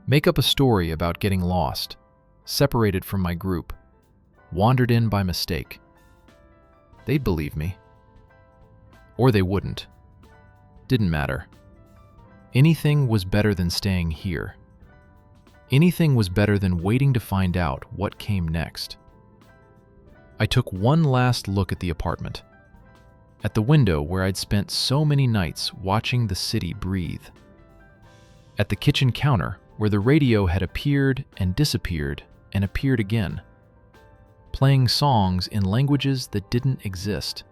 Speaker 1: Make up a story about getting lost, separated from my group, wandered in by mistake. They'd believe me. Or they wouldn't. Didn't matter. Anything was better than staying here. Anything was better than waiting to find out what came next. I took one last look at the apartment, at the window where I'd spent so many nights watching the city breathe, at the kitchen counter where the radio had appeared and disappeared and appeared again, playing songs in languages that didn't exist.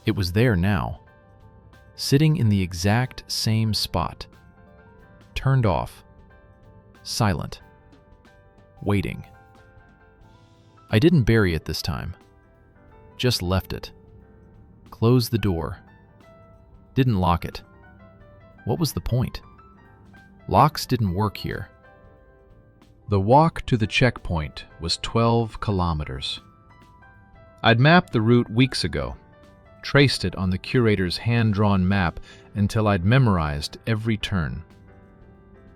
Speaker 1: It was there now, sitting in the exact same spot, turned off, silent, waiting. I didn't bury it this time, just left it, closed the door, didn't lock it. What was the point? Locks didn't work here. The walk to the checkpoint was 12 kilometers. I'd mapped the route weeks ago, traced it on the Curator's hand-drawn map until I'd memorized every turn.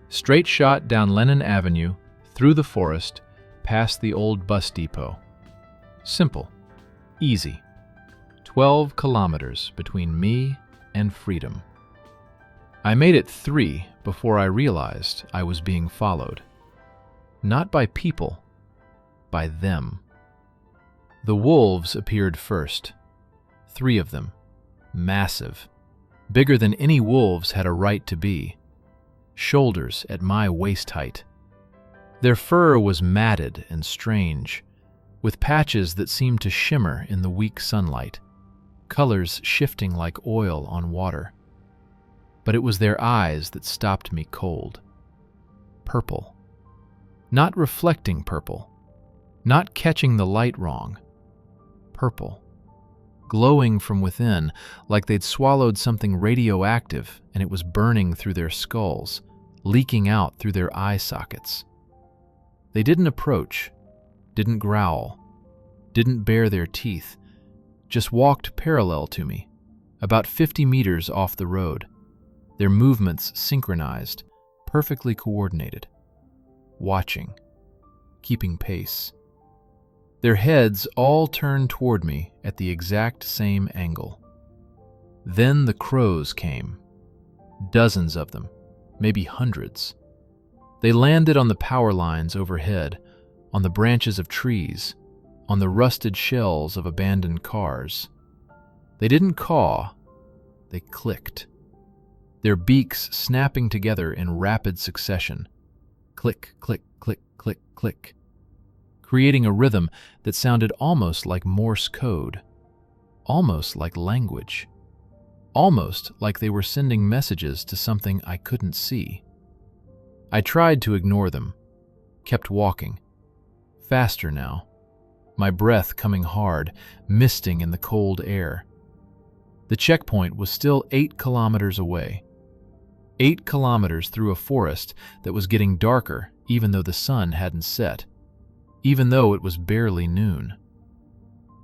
Speaker 1: Straight shot down Lennon Avenue, through the forest, past the old bus depot. Simple, easy. 12 kilometers between me and freedom. I made it 3 before I realized I was being followed. Not by people, by them. The wolves appeared first. 3 of them, massive, bigger than any wolves had a right to be, shoulders at my waist height. Their fur was matted and strange, with patches that seemed to shimmer in the weak sunlight, colors shifting like oil on water. But it was their eyes that stopped me cold. Purple. Not reflecting purple, not catching the light wrong. Purple. Glowing from within, like they'd swallowed something radioactive and it was burning through their skulls, leaking out through their eye sockets. They didn't approach, didn't growl, didn't bare their teeth, just walked parallel to me, about 50 meters off the road, their movements synchronized, perfectly coordinated, watching, keeping pace. Their heads all turned toward me at the exact same angle. Then the crows came, dozens of them, maybe hundreds. They landed on the power lines overhead,
Speaker 2: on the branches of trees, on the rusted shells of abandoned cars. They didn't caw, they clicked, their beaks snapping together in rapid succession. Click, click, click, click, click, creating a rhythm that sounded almost like Morse code, almost like language, almost like they were sending messages to something I couldn't see. I tried to ignore them, kept walking, faster now, my breath coming hard, misting in the cold air. The checkpoint was still 8 kilometers away. 8 kilometers through a forest that was getting darker even though the sun hadn't set, even though it was barely noon.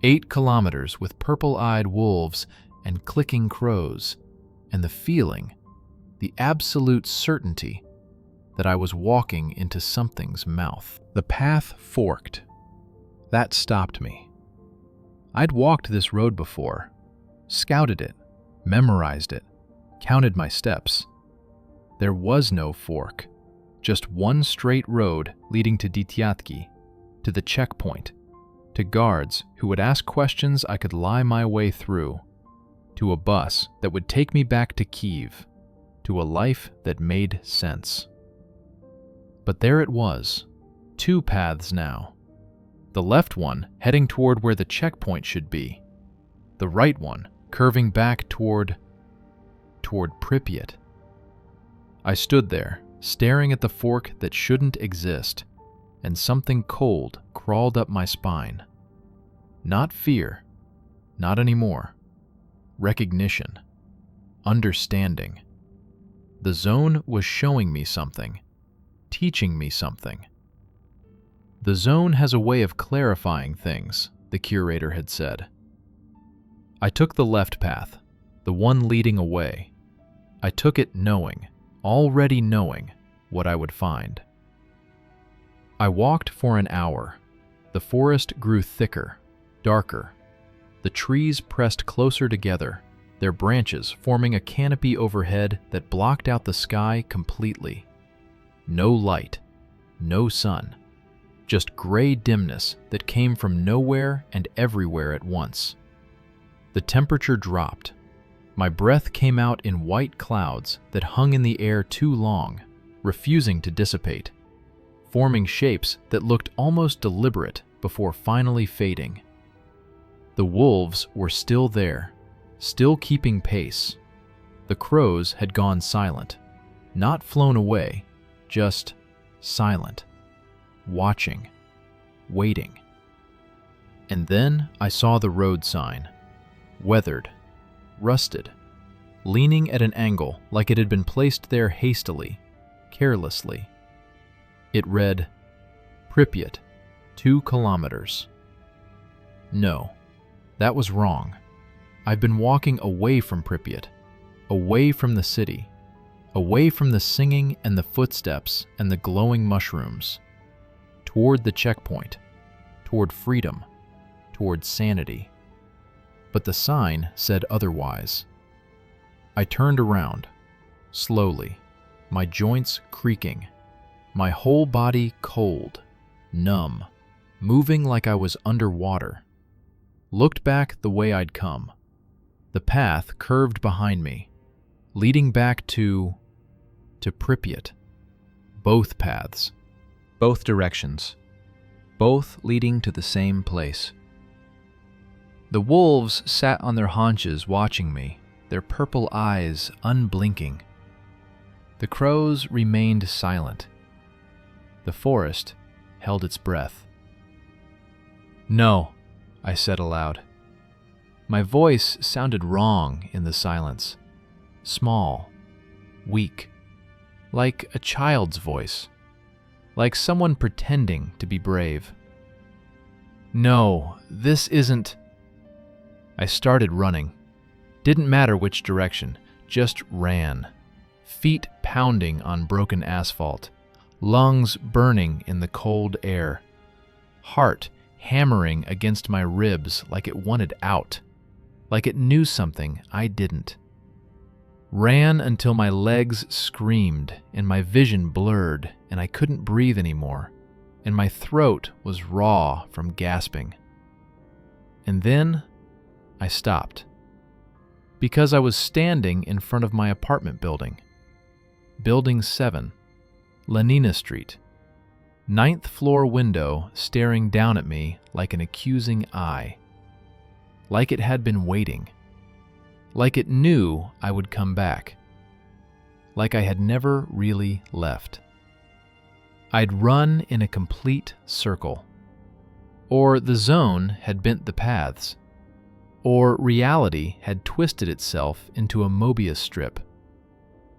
Speaker 2: 8 kilometers with purple-eyed wolves and clicking crows, and the feeling, the absolute certainty that I was walking into something's mouth. The path forked. That stopped me. I'd walked this road before, scouted it, memorized it, counted my steps. There was no fork, just one straight road leading to Dityatki, to the checkpoint, to guards who would ask questions I could lie my way through, to a bus that would take me back to Kyiv, to a life that made sense. But there it was, 2 paths now. The left one heading toward where the checkpoint should be, the right one curving back toward Pripyat. I stood there, staring at the fork that shouldn't exist, and something cold crawled up my spine. Not fear, not anymore. Recognition, understanding. The zone was showing me something, teaching me something. The zone has a way of clarifying things, the curator had said. I took the left path, the one leading away. I took it knowing, already knowing, what I would find. I walked for an hour. The forest grew thicker, darker. The trees pressed closer together, their branches forming a canopy overhead that blocked out the sky completely. No light, no sun, just gray dimness that came from nowhere and everywhere at once. The temperature dropped. My breath came out in white clouds that hung in the air too long, refusing to dissipate, forming shapes that looked almost deliberate before finally fading. The wolves were still there, still keeping pace. The crows had gone silent, not flown away, just silent, watching, waiting. And then I saw the road sign, weathered, rusted, leaning at an angle like it had been placed there hastily, carelessly. It read, Pripyat, 2 kilometers. No, that was wrong. I've been walking away from Pripyat, away from the city, away from the singing and the footsteps and the glowing mushrooms, toward the checkpoint, toward freedom, toward sanity. But the sign said otherwise. I turned around, slowly, my joints creaking, my whole body cold, numb, moving like I was underwater. Looked back the way I'd come. The path curved behind me, leading back to Pripyat. Both paths, both directions, both leading to the same place. The wolves sat on their haunches watching me, their purple eyes unblinking. The crows remained silent. The forest held its breath. No, I said aloud. My voice sounded wrong in the silence, small, weak, like a child's voice, like someone pretending to be brave. No, this isn't... I started running. Didn't matter which direction, just ran. Feet pounding on broken asphalt, lungs burning in the cold air, heart hammering against my ribs like it wanted out, like it knew something I didn't. Ran until my legs screamed and my vision blurred and I couldn't breathe anymore,
Speaker 1: and my throat was raw from gasping. And then I stopped, because I was standing in front of my apartment building. Building 7, Lenina Street. 9th floor window staring down at me like an accusing eye. Like it had been waiting. Like it knew I would come back. Like I had never really left. I'd run in a complete circle. Or the zone had bent the paths. Or reality had twisted itself into a Mobius strip.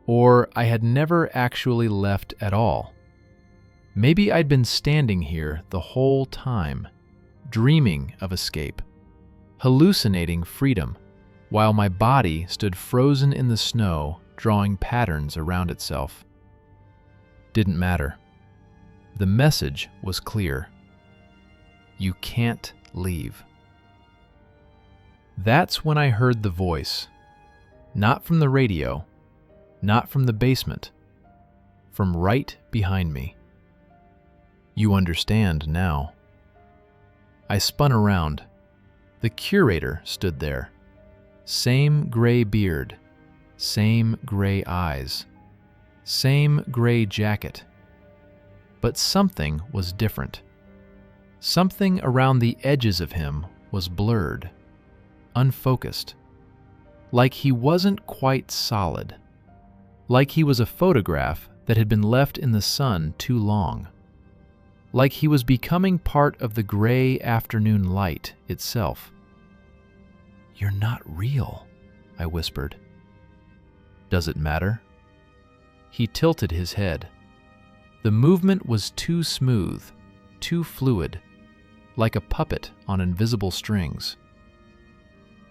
Speaker 1: Or I had never actually left at all. Maybe I'd been standing here the whole time, dreaming of escape, hallucinating freedom, while my body stood frozen in the snow, drawing patterns around itself. Didn't matter. The message was clear. You can't leave. That's when I heard the voice. Not from the radio, not from the basement, from right behind me. You understand now. I spun around. The curator stood there. Same gray beard, same gray eyes, same gray jacket. But something was different. Something around the edges of him was blurred, unfocused. Like he wasn't quite solid. Like he was a photograph that had been left in the sun too long. Like he was becoming part of the gray afternoon light itself. "You're not real," I whispered. "Does it matter?" He tilted his head. The movement was too smooth, too fluid, like a puppet on invisible strings.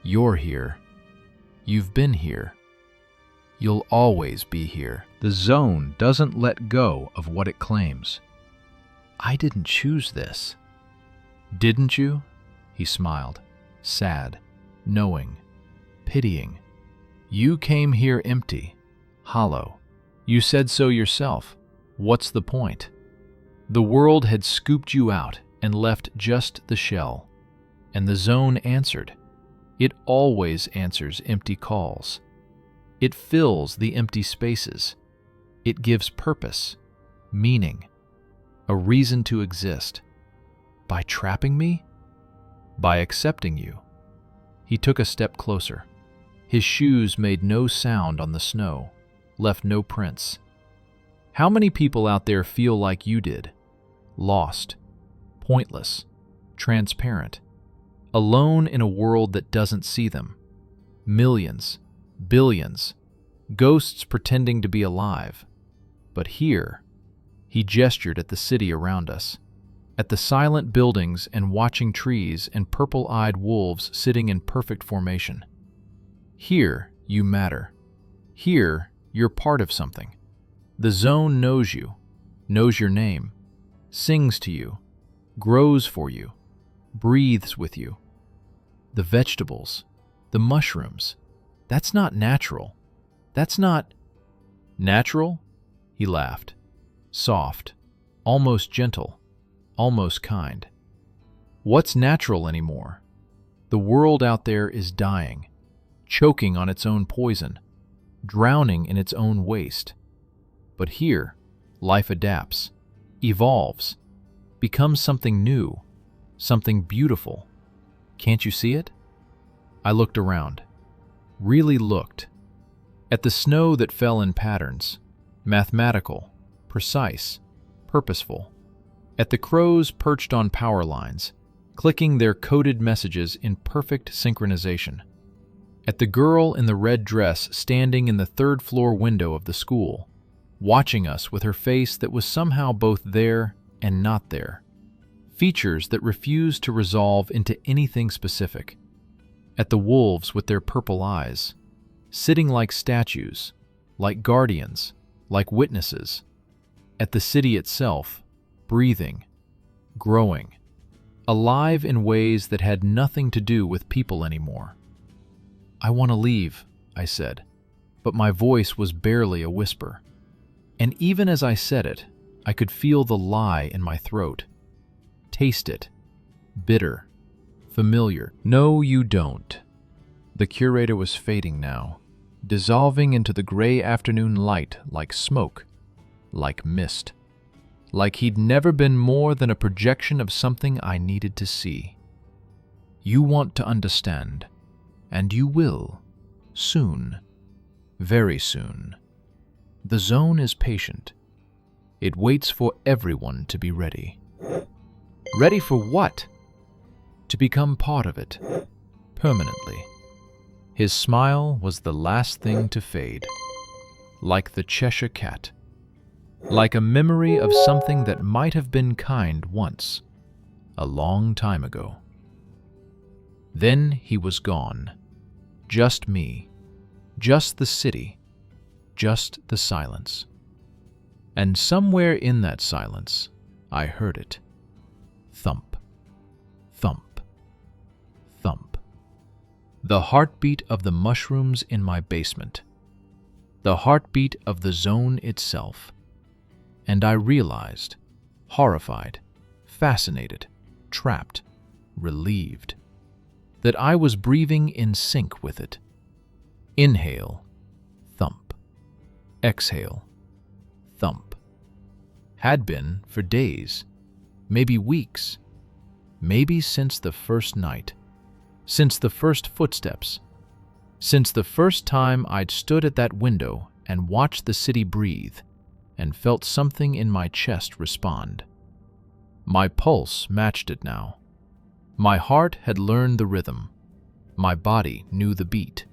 Speaker 1: "You're here. You've been here. You'll always be here. The zone doesn't let go of what it claims." I didn't choose this. "Didn't you?" He smiled, sad, knowing, pitying. "You came here empty, hollow. You said so yourself. What's the point? The world had scooped you out and left just the shell. And the zone answered. It always answers empty calls. It fills the empty spaces. It gives purpose, meaning, a reason to exist. By trapping me? By accepting you." He took a step closer. His shoes made no sound on the snow, left no prints. "How many people out there feel like you did? Lost, pointless, transparent, alone in a world that doesn't see them. Millions, billions, ghosts pretending to be alive. But here," he gestured at the city around us, at the silent buildings and watching trees and purple-eyed wolves sitting in perfect formation. "Here, you matter. Here, you're part of something. The zone knows you, knows your name, sings to you, grows for you, breathes with you. The vegetables, the mushrooms, that's not natural. That's not..." "Natural?" He laughed. Soft, almost gentle, almost kind. "What's natural anymore? The world out there is dying, choking on its own poison, drowning in its own waste. But here, life adapts, evolves, becomes something new, something beautiful. Can't you see it?" I looked around, really looked, at the snow that fell in patterns, mathematical, precise, purposeful, at the crows perched on power lines, clicking their coded messages in perfect synchronization, at the girl in the red dress standing in the 3rd floor window of the school, watching us with her face that was somehow both there and not there, features that refused to resolve into anything specific, at the wolves with their purple eyes, sitting like statues, like guardians, like witnesses, at the city itself, breathing, growing, alive in ways that had nothing to do with people anymore. "I want to leave," I said, but my voice was barely a whisper. And even as I said it,
Speaker 2: I could feel the lie in my throat. Taste it. Bitter. Familiar. No, you don't. The curator was fading now, dissolving into the gray afternoon light like smoke, like mist. Like he'd never been more than a projection of something I needed to see. You want to understand, and you will, soon, very soon. The zone is patient. It waits for everyone to be ready. Ready for what? To become part of it, permanently. His smile was the last thing to fade, like the Cheshire Cat. Like a memory of something that might have been kind once, a long time ago. Then he was gone. Just me. Just the city. Just the silence. And somewhere in that silence, I heard it. Thump. Thump. Thump. The heartbeat of the mushrooms in my basement. The heartbeat of the zone itself. And I realized, horrified, fascinated, trapped, relieved, that I was breathing in sync with it. Inhale, thump. Exhale, thump. Had been for days, maybe weeks, maybe since the first night, since the first footsteps, since the first time I'd stood at that window and watched the city breathe, and felt something in my chest respond. My pulse matched it now. My heart had learned the rhythm. My body knew the beat.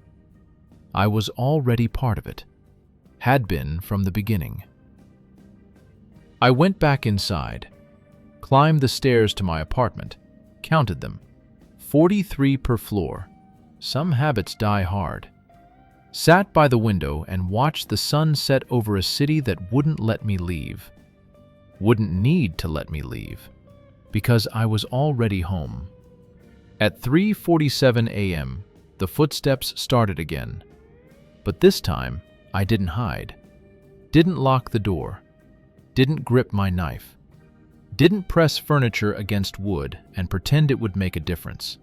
Speaker 2: I was already part of it. Had been from the beginning. I went back inside, climbed the stairs to my apartment, counted them. 43 per floor. Some habits die hard. Sat by the window and watched the sun set over a city that wouldn't let me leave. Wouldn't need to let me leave, because I was already home. At 3:47 a.m., the footsteps started again. But this time, I didn't hide. Didn't lock the door. Didn't grip my knife. Didn't press furniture against wood and pretend it would make a difference.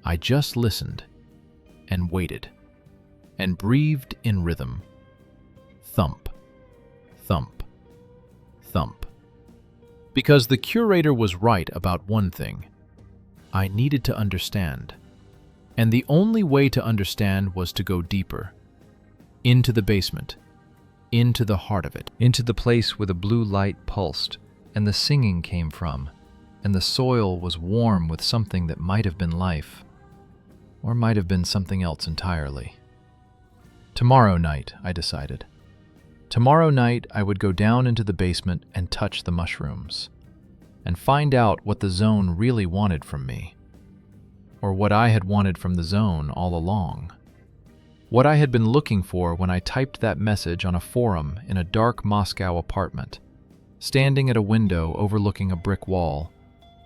Speaker 2: I just listened and waited. And breathed in rhythm. Thump, thump, thump. Because the curator was right about one thing. I needed to understand. And the only way to understand was to go deeper. Into the basement. Into the heart of it. Into the place where the blue light pulsed, and the singing came from, and the soil was warm with something that might have been life, or might have been something else entirely. Tomorrow night, I decided. Tomorrow night, I would go down into the basement and touch the mushrooms, and find out what the zone really wanted from me, or what I had wanted from the zone all along. What I had been looking for when I typed that message on a forum in a dark Moscow apartment, standing at a window overlooking a brick wall,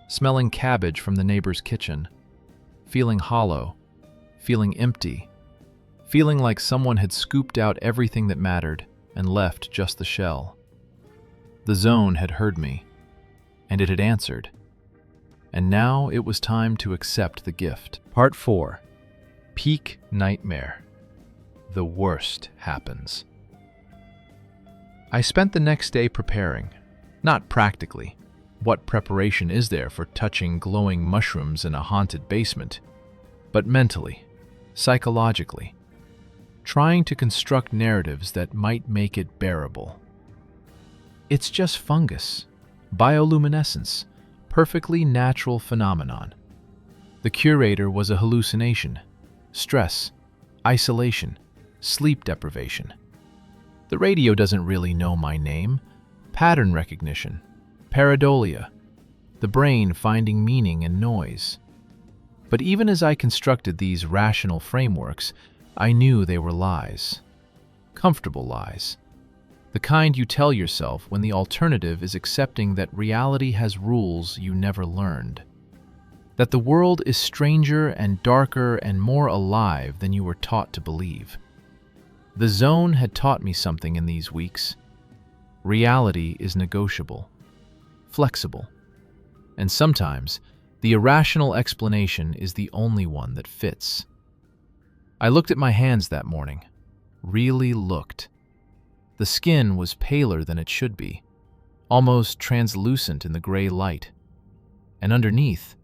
Speaker 2: smelling cabbage from the neighbor's kitchen, feeling hollow, feeling empty, feeling like someone had scooped out everything that mattered and left just the shell. The zone had heard me, and it had answered. And now it was time to accept the gift. Part 4. Peak Nightmare. The worst happens. I spent the next day preparing. Not practically. What preparation is there for touching glowing mushrooms in a haunted basement? But mentally, psychologically, trying to construct narratives that might make it bearable. It's just fungus, bioluminescence, perfectly natural phenomenon. The curator was a hallucination, stress, isolation, sleep deprivation. The radio doesn't really know my name, pattern recognition, pareidolia, the brain finding meaning in noise. But even as I constructed these rational frameworks, I knew they were lies. Comfortable lies. The kind you tell yourself when the alternative is accepting that reality has rules you never learned. That the world is stranger and darker and more alive than you were taught to believe. The zone had taught me something in these weeks.
Speaker 1: Reality is negotiable, flexible, and sometimes the irrational explanation is the only one that fits. I looked at my hands that morning, really looked. The skin was paler than it should be, almost translucent in the gray light. And underneath,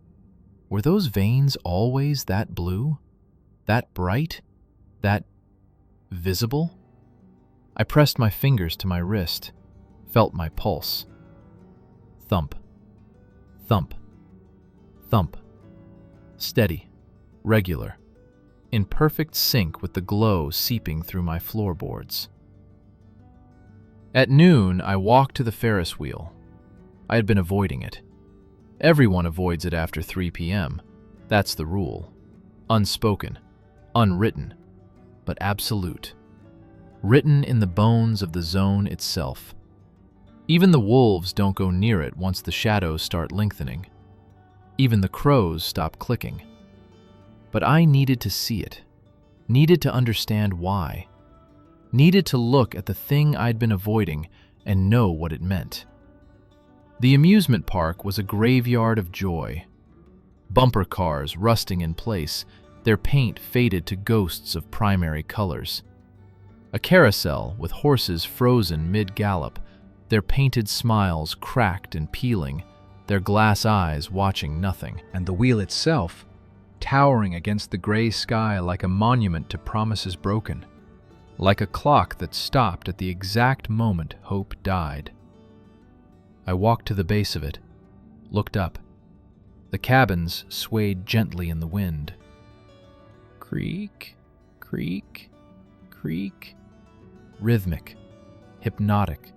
Speaker 1: were those veins always that blue, that bright, that visible? I pressed my fingers to my wrist, felt my pulse. Thump, thump, thump. Steady, regular, in perfect sync with the glow seeping through my floorboards. At noon, I walked to the Ferris wheel. I had been avoiding it. Everyone avoids it after 3 p.m. That's the rule. Unspoken, unwritten, but absolute. Written in the bones of the zone itself. Even the wolves don't go near it once the shadows start lengthening. Even the crows stop clicking. But I needed to see it, needed to understand why, needed to look at the thing I'd been avoiding and know what it meant. The amusement park was a graveyard of joy. Bumper cars rusting in place, their paint faded to ghosts of primary colors. A carousel with horses frozen mid-gallop, their painted smiles cracked and peeling, their glass eyes watching nothing.
Speaker 2: And the wheel itself, towering against the gray sky like a monument to promises broken, like a clock that stopped at the exact moment hope died. I walked to the base of it, looked up. The cabins swayed gently in the wind. Creak, creak, creak. Rhythmic, hypnotic,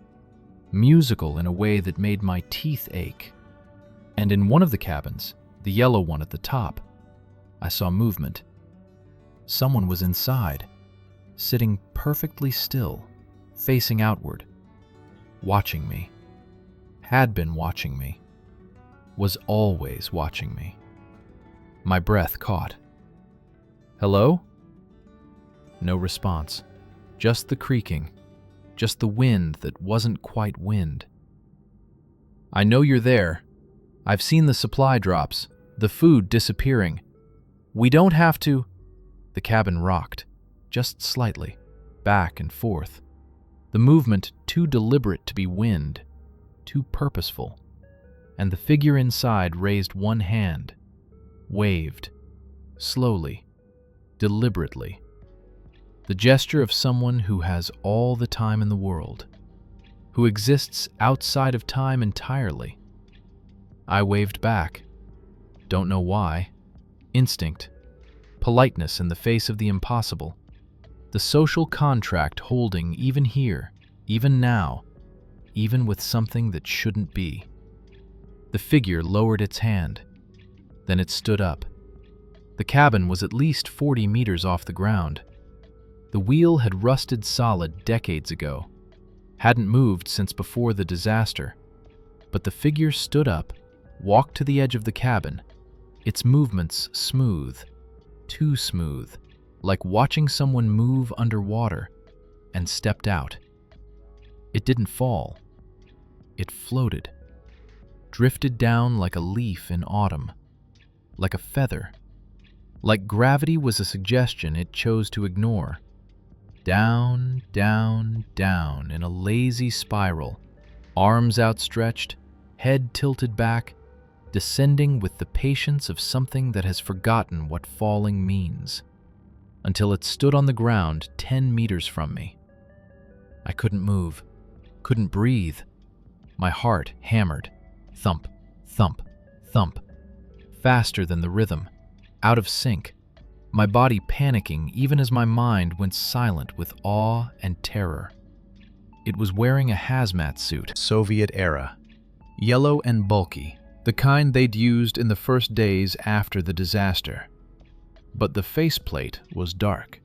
Speaker 2: musical in a way that made my teeth ache. And in one of the cabins, the yellow one at the top, I saw movement. Someone was inside, sitting perfectly still, facing outward, watching me. Had been watching me. Was always watching me. My breath caught. Hello? No response. Just the creaking. Just the wind that wasn't quite wind. I know you're there. I've seen the supply drops, the food disappearing. We don't have to... The cabin rocked, just slightly, back and forth. The movement too deliberate to be wind, too purposeful. And the figure inside raised one hand, waved, slowly, deliberately. The gesture of someone who has all the time in the world, who exists outside of time entirely. I waved back. Don't know why. Instinct. Politeness in the face of the impossible. The social contract holding even here, even now, even with something that shouldn't be. The figure lowered its hand. Then it stood up. The cabin was at least 40 meters off the ground. The wheel had rusted solid decades ago, hadn't moved since before the disaster. But the figure stood up, walked to the edge of the cabin, its movements smooth, too smooth, like watching someone move underwater, and stepped out. It didn't fall. It floated, drifted down like a leaf in autumn, like a feather, like gravity was a suggestion it chose to ignore. Down, down, down in a lazy spiral, arms outstretched, head tilted back, descending with the patience of something that has forgotten what falling means, until it stood on the ground 10 meters from me. I couldn't move, couldn't breathe. My heart hammered, thump, thump, thump, faster than the rhythm, out of sync. My body panicking even as my mind went silent with awe and terror. It was wearing a hazmat suit, Soviet era, yellow and bulky, the kind they'd used in the first days after the disaster. But the faceplate was dark,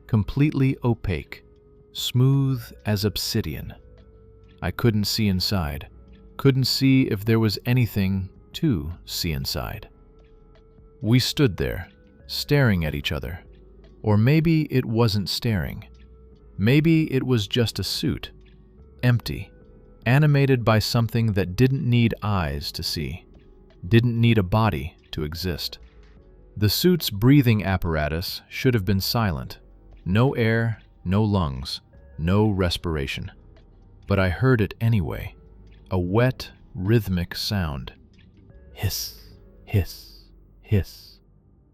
Speaker 2: completely opaque, smooth as obsidian. I couldn't see inside, couldn't see if there was anything to see inside. We stood there, staring at each other. Or maybe it wasn't staring. Maybe it was just a suit, empty, animated by something that didn't need eyes to see, didn't need a body to exist. The suit's breathing apparatus should have been silent. No air, no lungs, no respiration. But I heard it anyway, a wet, rhythmic sound. Hiss, hiss, hiss,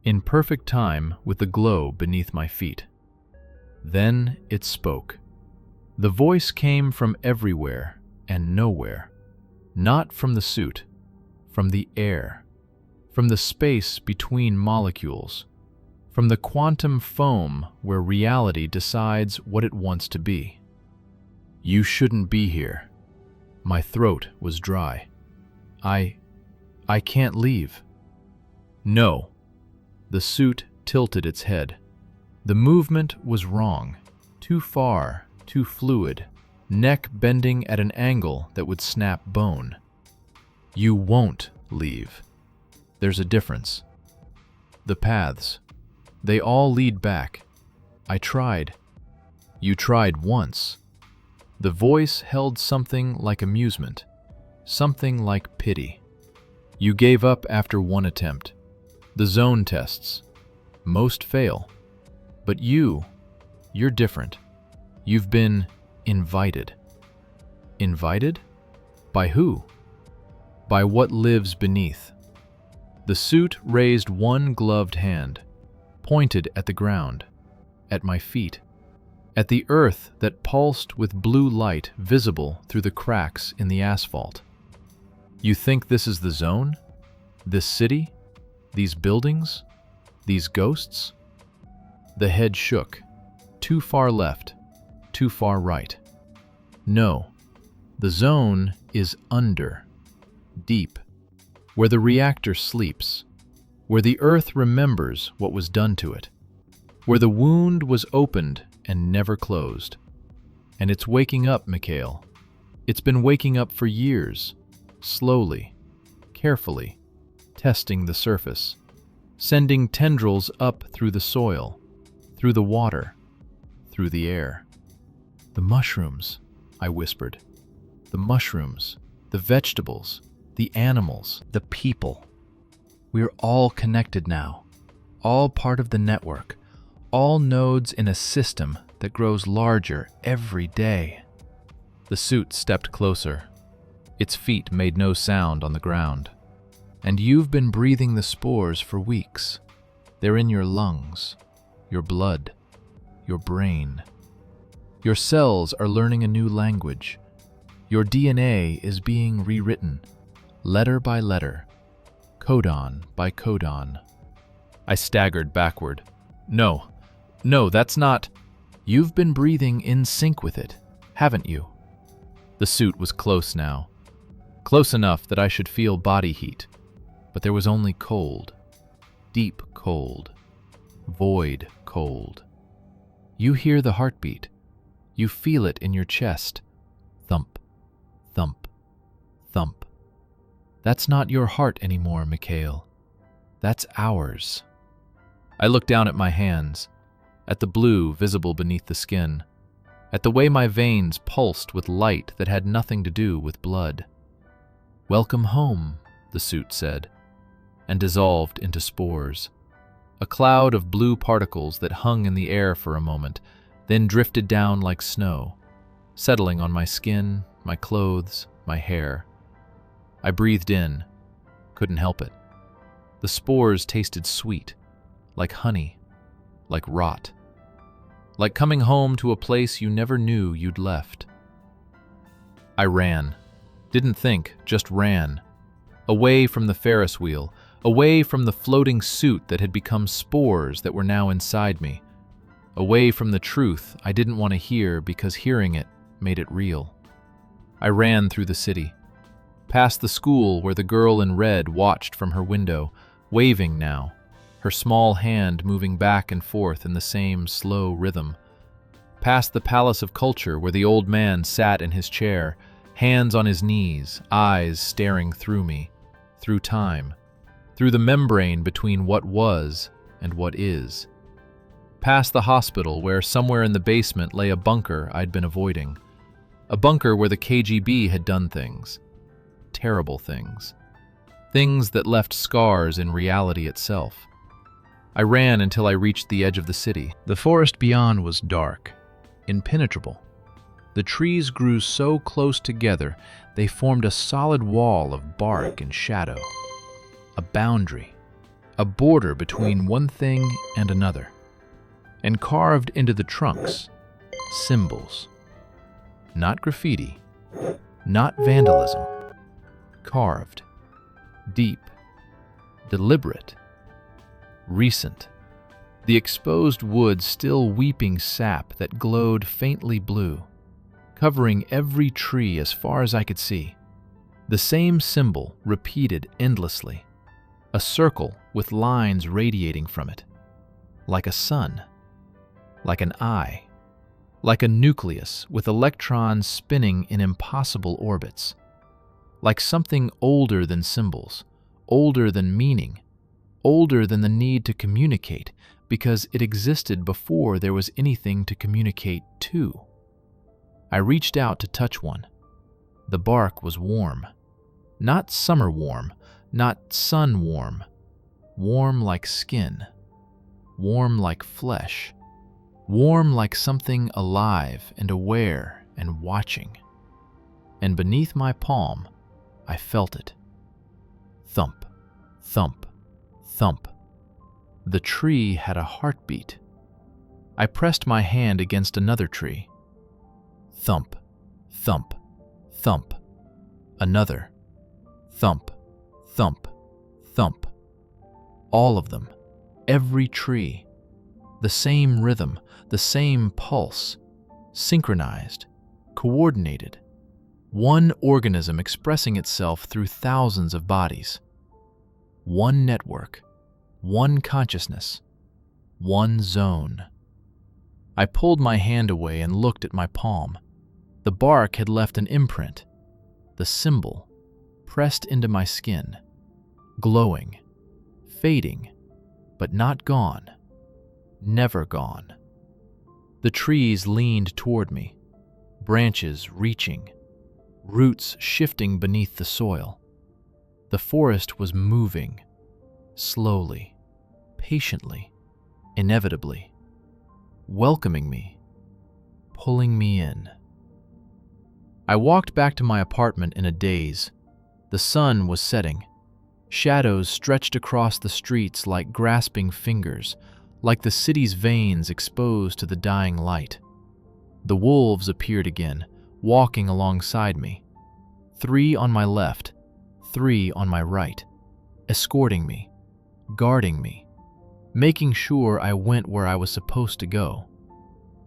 Speaker 2: in perfect time with the glow beneath my feet. Then it spoke. The voice came from everywhere and nowhere, not from the suit, from the air, from the space between molecules, from the quantum foam where reality decides what it wants to be. You shouldn't be here. My throat was dry. I can't leave. No. The suit tilted its head. The movement was wrong, too far, too fluid, neck bending at an angle that would snap bone. You won't leave. There's a difference. The paths, they all lead back. I tried. You tried once. The voice held something like amusement, something like pity. You gave up after one attempt. The zone tests. Most fail. But you're different. You've been invited. Invited? By who? By what lives beneath. The suit raised one gloved hand, pointed at the ground, at my feet, at the earth that pulsed with blue light visible through the cracks in the asphalt. You think this is the zone? This city? These buildings? These ghosts? The head shook. Too far left, too far right. No, the zone is under, deep, where the reactor sleeps, where the earth remembers what was done to it, where the wound was opened and never closed. And it's waking up, Mikhail. It's been waking up for years, slowly, carefully, testing the surface, sending tendrils up through the soil, through the water, through the air. The mushrooms, I whispered. The mushrooms, the vegetables, the animals, the people. We're all connected now, all part of the network, all nodes in a system that grows larger every day. The suit stepped closer. Its feet made no sound on the ground. And you've been breathing the spores for weeks. They're in your lungs, your blood, your brain. Your cells are learning a new language. Your DNA is being rewritten, letter by letter, codon by codon. I staggered backward. No, that's not. You've been breathing in sync with it, haven't you? The suit was close now. Close enough that I should feel body heat. But there was only cold. Deep cold. Void cold. You hear the heartbeat. You feel it in your chest. Thump, thump, thump. That's not your heart anymore, Mikhail. That's ours. I looked down at my hands, at the blue visible beneath the skin, at the way my veins pulsed with light that had nothing to do with blood. Welcome home, the suit said, and dissolved into spores. A cloud of blue particles that hung in the air for a moment, then drifted down like snow, settling on my skin, my clothes, my hair. I breathed in, couldn't help it. The spores tasted sweet, like honey, like rot, like coming home to a place you never knew you'd left. I ran, didn't think, just ran, away from the Ferris wheel, away from the floating suit that had become spores that were now inside me, away from the truth I didn't want to hear because hearing it made it real. I ran through the city, past the school where the girl in red watched from her window, waving now, her small hand moving back and forth in the same slow rhythm, past the Palace of Culture where the old man sat in his chair, hands on his knees, eyes staring through me, through time, through the membrane between what was and what is, past the hospital where somewhere in the basement lay a bunker I'd been avoiding,
Speaker 1: A bunker where the KGB had done things. Terrible things. Things that left scars in reality itself. I ran until I reached the edge of the city. The forest beyond was dark, impenetrable. The trees grew so close together they formed a solid wall of bark and shadow. A boundary, a border between one thing and another. And carved into the trunks, symbols. Not graffiti, not vandalism. Carved, deep, deliberate, recent. The exposed wood still weeping sap that glowed faintly blue, covering every tree as far as I could see. The same symbol repeated endlessly, a circle with lines radiating from it, like a sun, like an eye, like a nucleus with electrons spinning in impossible orbits, like something older than symbols, older than meaning, older than the need to communicate because it existed before there was anything to communicate to. I reached out to touch one. The bark was warm. Not summer warm, not sun warm. Warm like skin. Warm like flesh. Warm like something alive and aware and watching. And beneath my palm, I felt it. Thump, thump, thump. The tree had a heartbeat. I pressed my hand against another tree. Thump, thump, thump. Another. Thump, thump, thump. All of them, every tree. The same rhythm, the same pulse, synchronized, coordinated. One organism expressing itself through thousands of bodies. One network, one consciousness, one zone. I pulled my hand away and looked at my palm. The bark had left an imprint, the symbol, pressed into my skin, glowing, fading, but not gone, never gone. The trees leaned toward me, branches reaching, roots shifting beneath the soil. The forest was moving, slowly, patiently, inevitably, welcoming me, pulling me in. I walked back to my apartment in a daze. The sun was setting. Shadows stretched across the streets like grasping fingers, like the city's veins exposed to the dying light. The wolves appeared again, walking alongside me. 3 on my left, 3 on my right, escorting me, guarding me, making sure I went where I was supposed to go.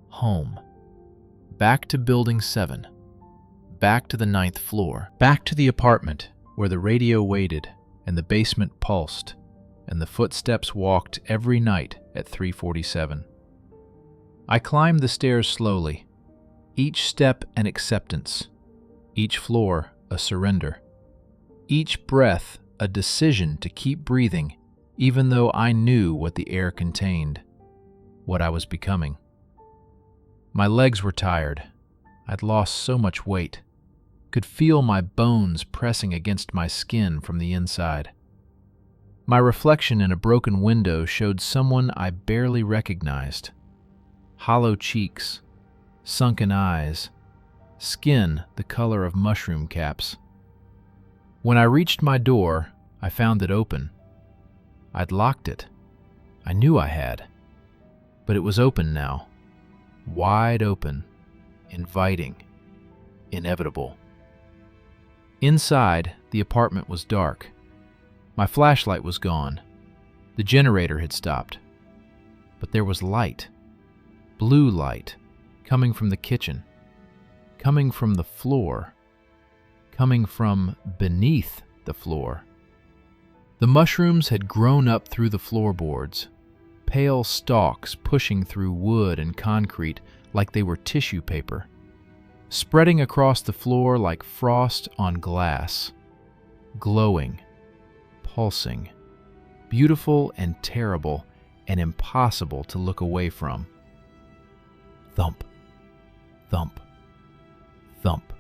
Speaker 1: Home. Back to Building 7. Back to the 9th floor. Back to the apartment where the radio waited and the basement pulsed and the footsteps walked every night at 3:47. I climbed the stairs slowly, each step an acceptance, each floor a surrender, each breath a decision to keep breathing even though I knew what the air contained, what I was becoming. My legs were tired. I'd lost so much weight. Could feel my bones pressing against my skin from the inside. My reflection in a broken window showed someone I barely recognized. Hollow cheeks, sunken eyes, skin the color of mushroom caps. When I reached my door, I found it open. I'd locked it. I knew I had. But it was open now. Wide open, inviting, inevitable. Inside, the apartment was dark. My flashlight was gone. The generator had stopped. But there was light, blue light, coming from the kitchen, coming from the floor, coming from beneath the floor. The mushrooms had grown up through the floorboards, pale stalks pushing through wood and concrete like they were tissue paper, spreading across the floor like frost on glass, glowing, pulsing, beautiful and terrible and impossible to look away from. Thump, thump, thump.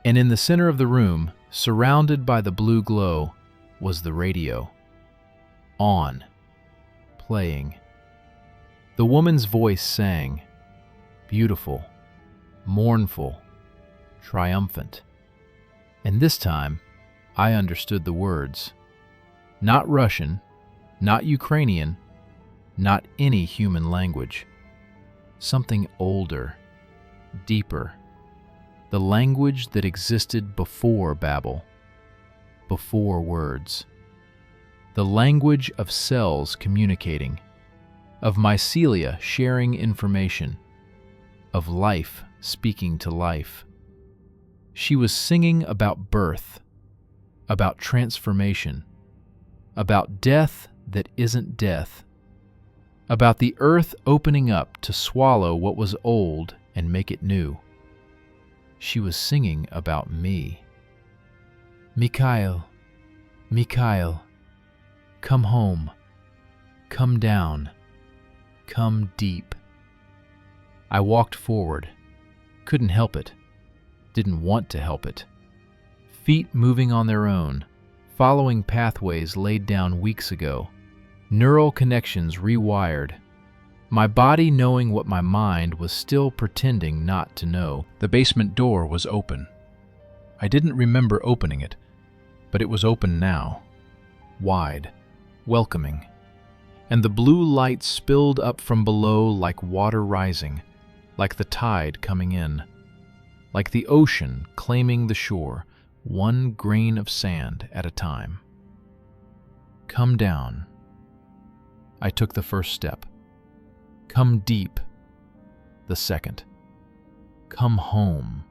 Speaker 1: And in the center of the room, surrounded by the blue glow, was the radio. On. Playing. The woman's voice sang, beautiful, mournful, triumphant. And this time, I understood the words. Not Russian, not Ukrainian, not any human language. Something older, deeper. The language that existed before Babel, before words. The language of cells communicating, of mycelia sharing information, of life speaking to life. She was singing about birth, about transformation, about death that isn't death, about the earth opening up to swallow what was old and make it new. She was singing about me. Mikhail, Mikhail, come home, come down, come deep. I walked forward, couldn't help it, didn't want to help it. Feet moving on their own, following pathways laid down weeks ago, neural connections rewired, my body knowing what my mind was still pretending not to know.
Speaker 2: The basement door was open. I didn't remember opening it, but it was open now, wide, welcoming, and the blue light spilled up from below like water rising, like the tide coming in, like the ocean claiming the shore, one grain of sand at a time. Come down. I took the first step. Come deep, the second. Come home,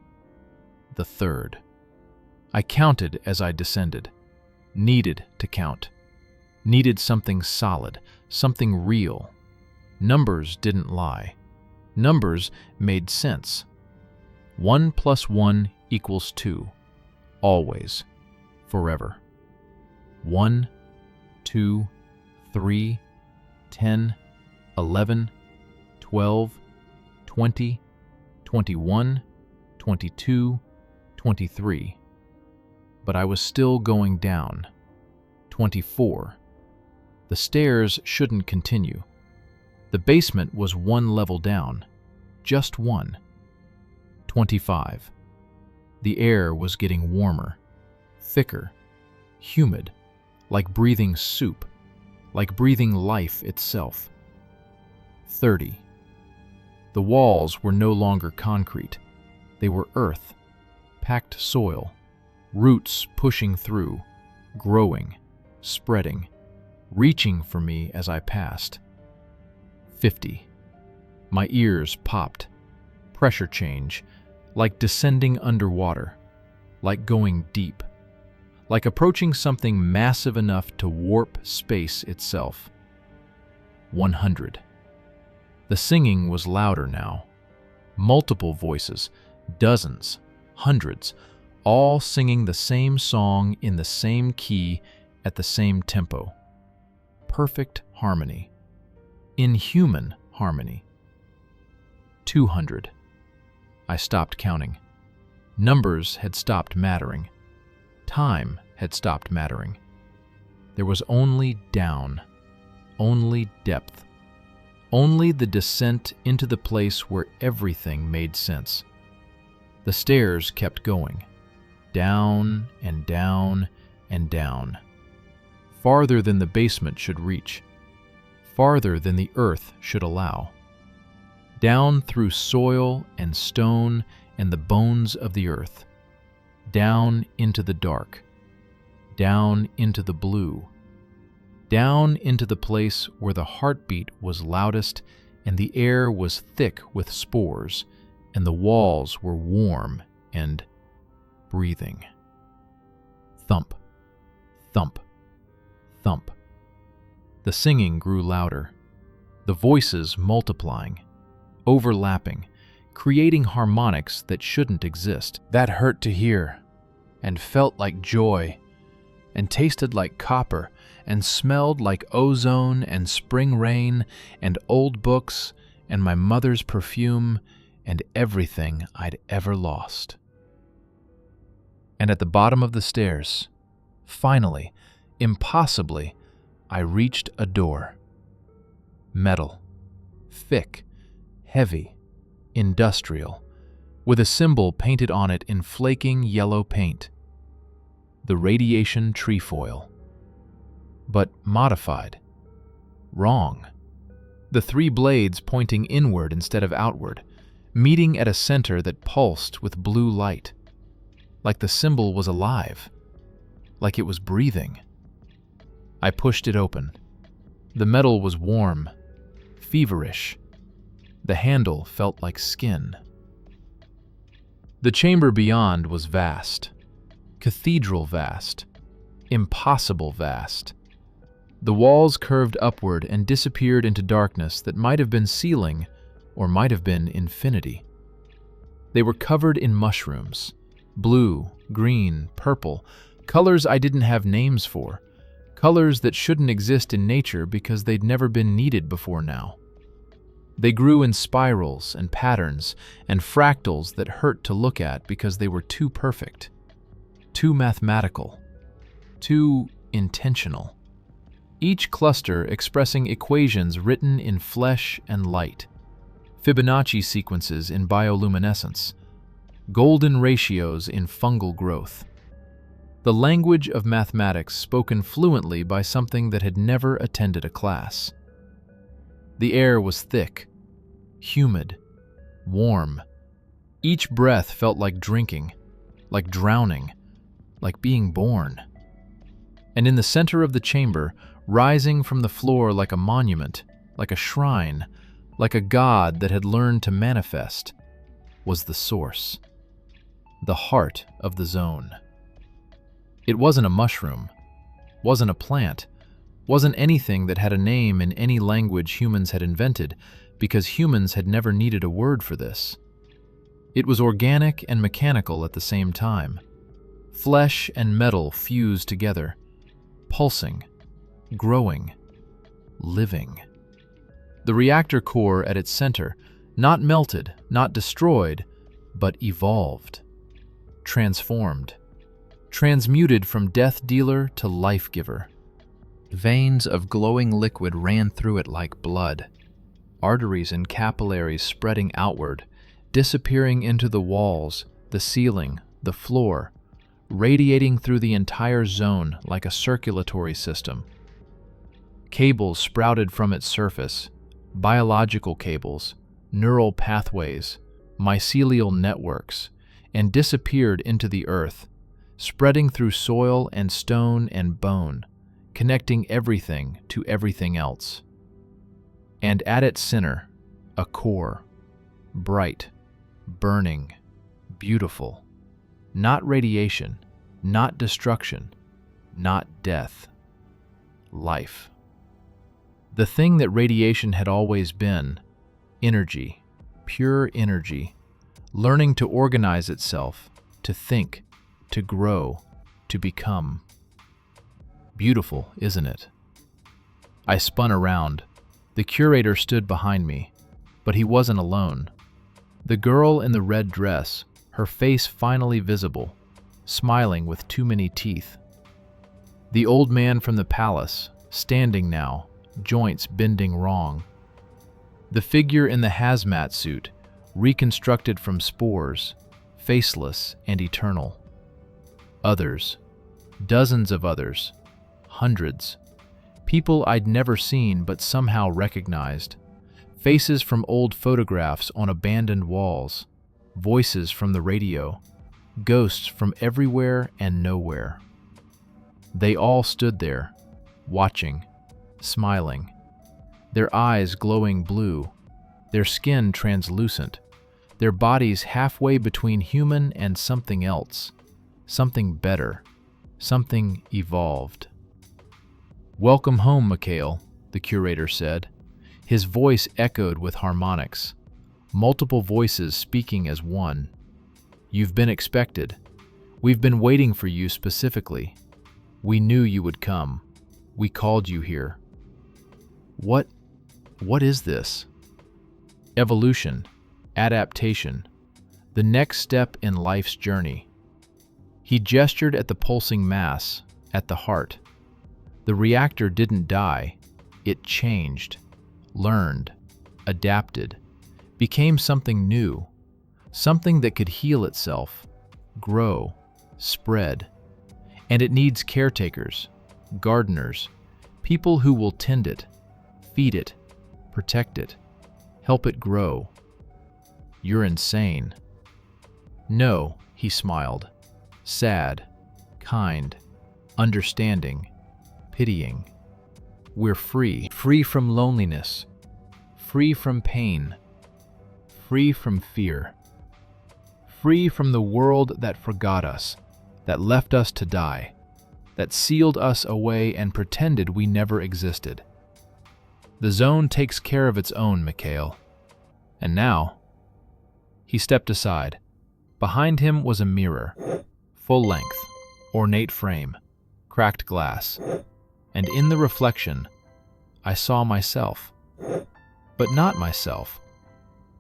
Speaker 2: the third. I counted as I descended, needed to count, needed something solid, something real. Numbers didn't lie. Numbers made sense. 1 + 1 = 2, always, forever. 1, 2, 3, 10, 11, 12, 20, 21, 22, 23. But I was still going down. 24. The stairs shouldn't continue. The basement was one level down, just one. 25. The air was getting warmer, thicker, humid, like breathing soup, like breathing life itself. 30. The walls were no longer concrete. They were earth, packed soil, roots pushing through, growing, spreading, reaching for me as I passed. 50. My ears popped. Pressure change, like descending underwater, like going deep, like approaching something massive enough to warp space itself. 100. The singing was louder now. Multiple voices, dozens, hundreds, all singing the same song in the same key at the same tempo. Perfect harmony. Inhuman harmony. 200. I stopped counting. Numbers had stopped mattering. Time had stopped mattering. There was only down, only depth, only the descent into the place where everything made sense. The stairs kept going, down and down and down, farther than the basement should reach, farther than the earth should allow. Down through soil and stone and the bones of the earth, down into the dark, down into the blue, down into the place where the heartbeat was loudest and the air was thick with spores and the walls were warm and breathing. Thump, thump, thump. The singing grew louder, the voices multiplying, overlapping, creating harmonics that shouldn't exist. That hurt to hear, and felt like joy, and tasted like copper, and smelled like ozone and spring rain and old books and my mother's perfume
Speaker 1: and everything I'd ever lost. And at the bottom of the stairs, finally, impossibly, I reached a door. Metal, thick, heavy, industrial, with a symbol painted on it in flaking yellow paint. The radiation trefoil. But modified. Wrong. The 3 blades pointing inward instead of outward, meeting at a center that pulsed with blue light. Like the symbol was alive. Like it was breathing. I pushed it open. The metal was warm, feverish. The handle felt like skin. The chamber beyond was vast. Cathedral vast. Impossible vast. The walls curved upward and disappeared into darkness that might have been ceiling or might have been infinity. They were covered in mushrooms. Blue, green, purple, colors I didn't have names for. Colors that shouldn't exist in nature because they'd never been needed before now. They grew in spirals and patterns and fractals that hurt to look at because they were too perfect, too mathematical, too intentional. Each cluster expressing equations written in flesh and light, Fibonacci sequences in bioluminescence, golden ratios in fungal growth. The language of mathematics spoken fluently by something that had never attended a class. The air was thick, humid, warm. Each breath felt like drinking, like drowning, like being born. And in the center of the chamber, rising from the floor like a monument, like a shrine, like a god that had learned to manifest, was the source, the heart of the zone. It wasn't a mushroom, wasn't a plant, wasn't anything that had a name in any language humans had invented, because humans had never needed a word for this. It was organic and mechanical at the same time. Flesh and metal fused together, pulsing, growing, living. The reactor core at its center, not melted, not destroyed, but evolved, transformed, transmuted from death dealer to life giver. Veins of glowing liquid ran through it like blood, arteries and capillaries spreading outward, disappearing into the walls, the ceiling, the floor, radiating through the entire zone like a circulatory system. Cables sprouted from its surface, biological cables, neural pathways, mycelial networks, and disappeared into the earth, spreading through soil and stone and bone, connecting everything to everything else. And at its center, a core, bright, burning, beautiful, not radiation, not destruction, not death, life. The thing that radiation had always been, energy, pure energy, learning to organize itself, to think, to grow, to become. Beautiful, isn't it? I spun around. The curator stood behind me, but he wasn't alone. The girl in the red dress, her face finally visible, smiling with too many teeth. The old man from the palace, standing now, joints bending wrong. The figure in the hazmat suit, reconstructed from spores, faceless and eternal. Others, dozens of others, hundreds. People I'd never seen but somehow recognized. Faces from old photographs on abandoned walls. Voices from the radio. Ghosts from everywhere and nowhere. They all stood there, watching, smiling. Their eyes glowing blue. Their skin translucent. Their bodies halfway between human and something else. Something better. Something evolved. "Welcome home, Mikhail," the curator said. His voice echoed with harmonics, multiple voices speaking as one. "You've been expected. We've been waiting for you specifically. We knew you would come. We called you here." What is this? Evolution, adaptation, the next step in life's journey. He gestured at the pulsing mass, at the heart. The reactor didn't die. It changed, learned, adapted, became something new, something that could heal itself, grow, spread. And it needs caretakers, gardeners, people who will tend it, feed it, protect it, help it grow. You're insane. No, he smiled, sad, kind, understanding, pitying. We're free, free from loneliness, free from pain, free from fear, free from the world that forgot us, that left us to die, that sealed us away and pretended we never existed. The zone takes care of its own, Mikhail. And now, he stepped aside. Behind him was a mirror, full length, ornate frame, cracked glass. And in the reflection, I saw myself. But not myself.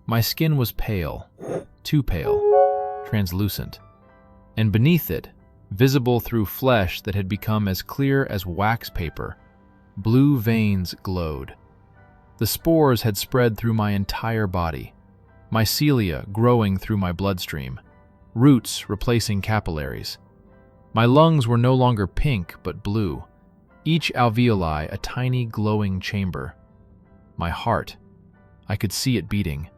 Speaker 1: My skin was pale, too pale, translucent. And beneath it, visible through flesh that had become as clear as wax paper, blue veins glowed. The spores had spread through my entire body, mycelia growing through my bloodstream, roots replacing capillaries. My lungs were no longer pink but blue, each alveoli a tiny glowing chamber. My heart, I could see it beating,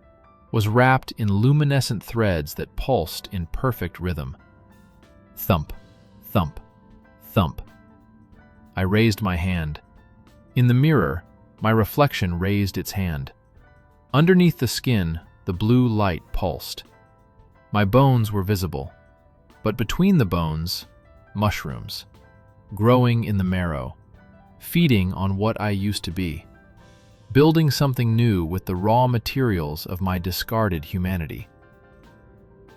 Speaker 1: was wrapped in luminescent threads that pulsed in perfect rhythm. Thump, thump, thump. I raised my hand. In the mirror, my reflection raised its hand. Underneath the skin, the blue light pulsed. My bones were visible, but between the bones, mushrooms, growing in the marrow, feeding on what I used to be, building something new with the raw materials of my discarded humanity.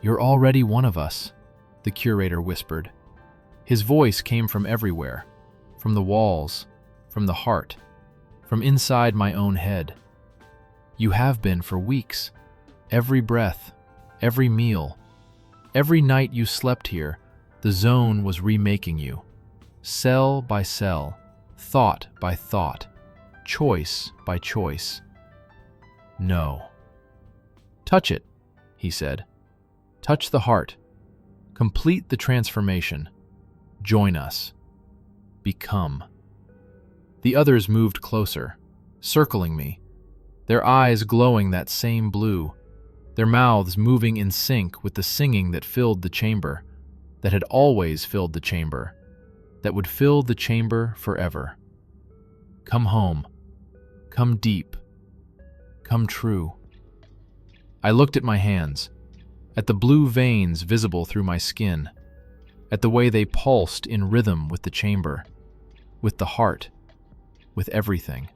Speaker 1: You're already one of us, the curator whispered. His voice came from everywhere, from the walls, from the heart, from inside my own head. You have been for weeks. Every breath, every meal, every night you slept here, the zone was remaking you. Cell by cell, thought by thought, choice by choice. No. Touch it, he said. Touch the heart. Complete the transformation. Join us. Become. The others moved closer, circling me, their eyes glowing that same blue, their mouths moving in sync with the singing that filled the chamber, that had always filled the chamber, that would fill the chamber forever. Come home. Come deep. Come true. I looked at my hands, at the blue veins visible through my skin, at the way they pulsed in rhythm with the chamber, with the heart, with everything.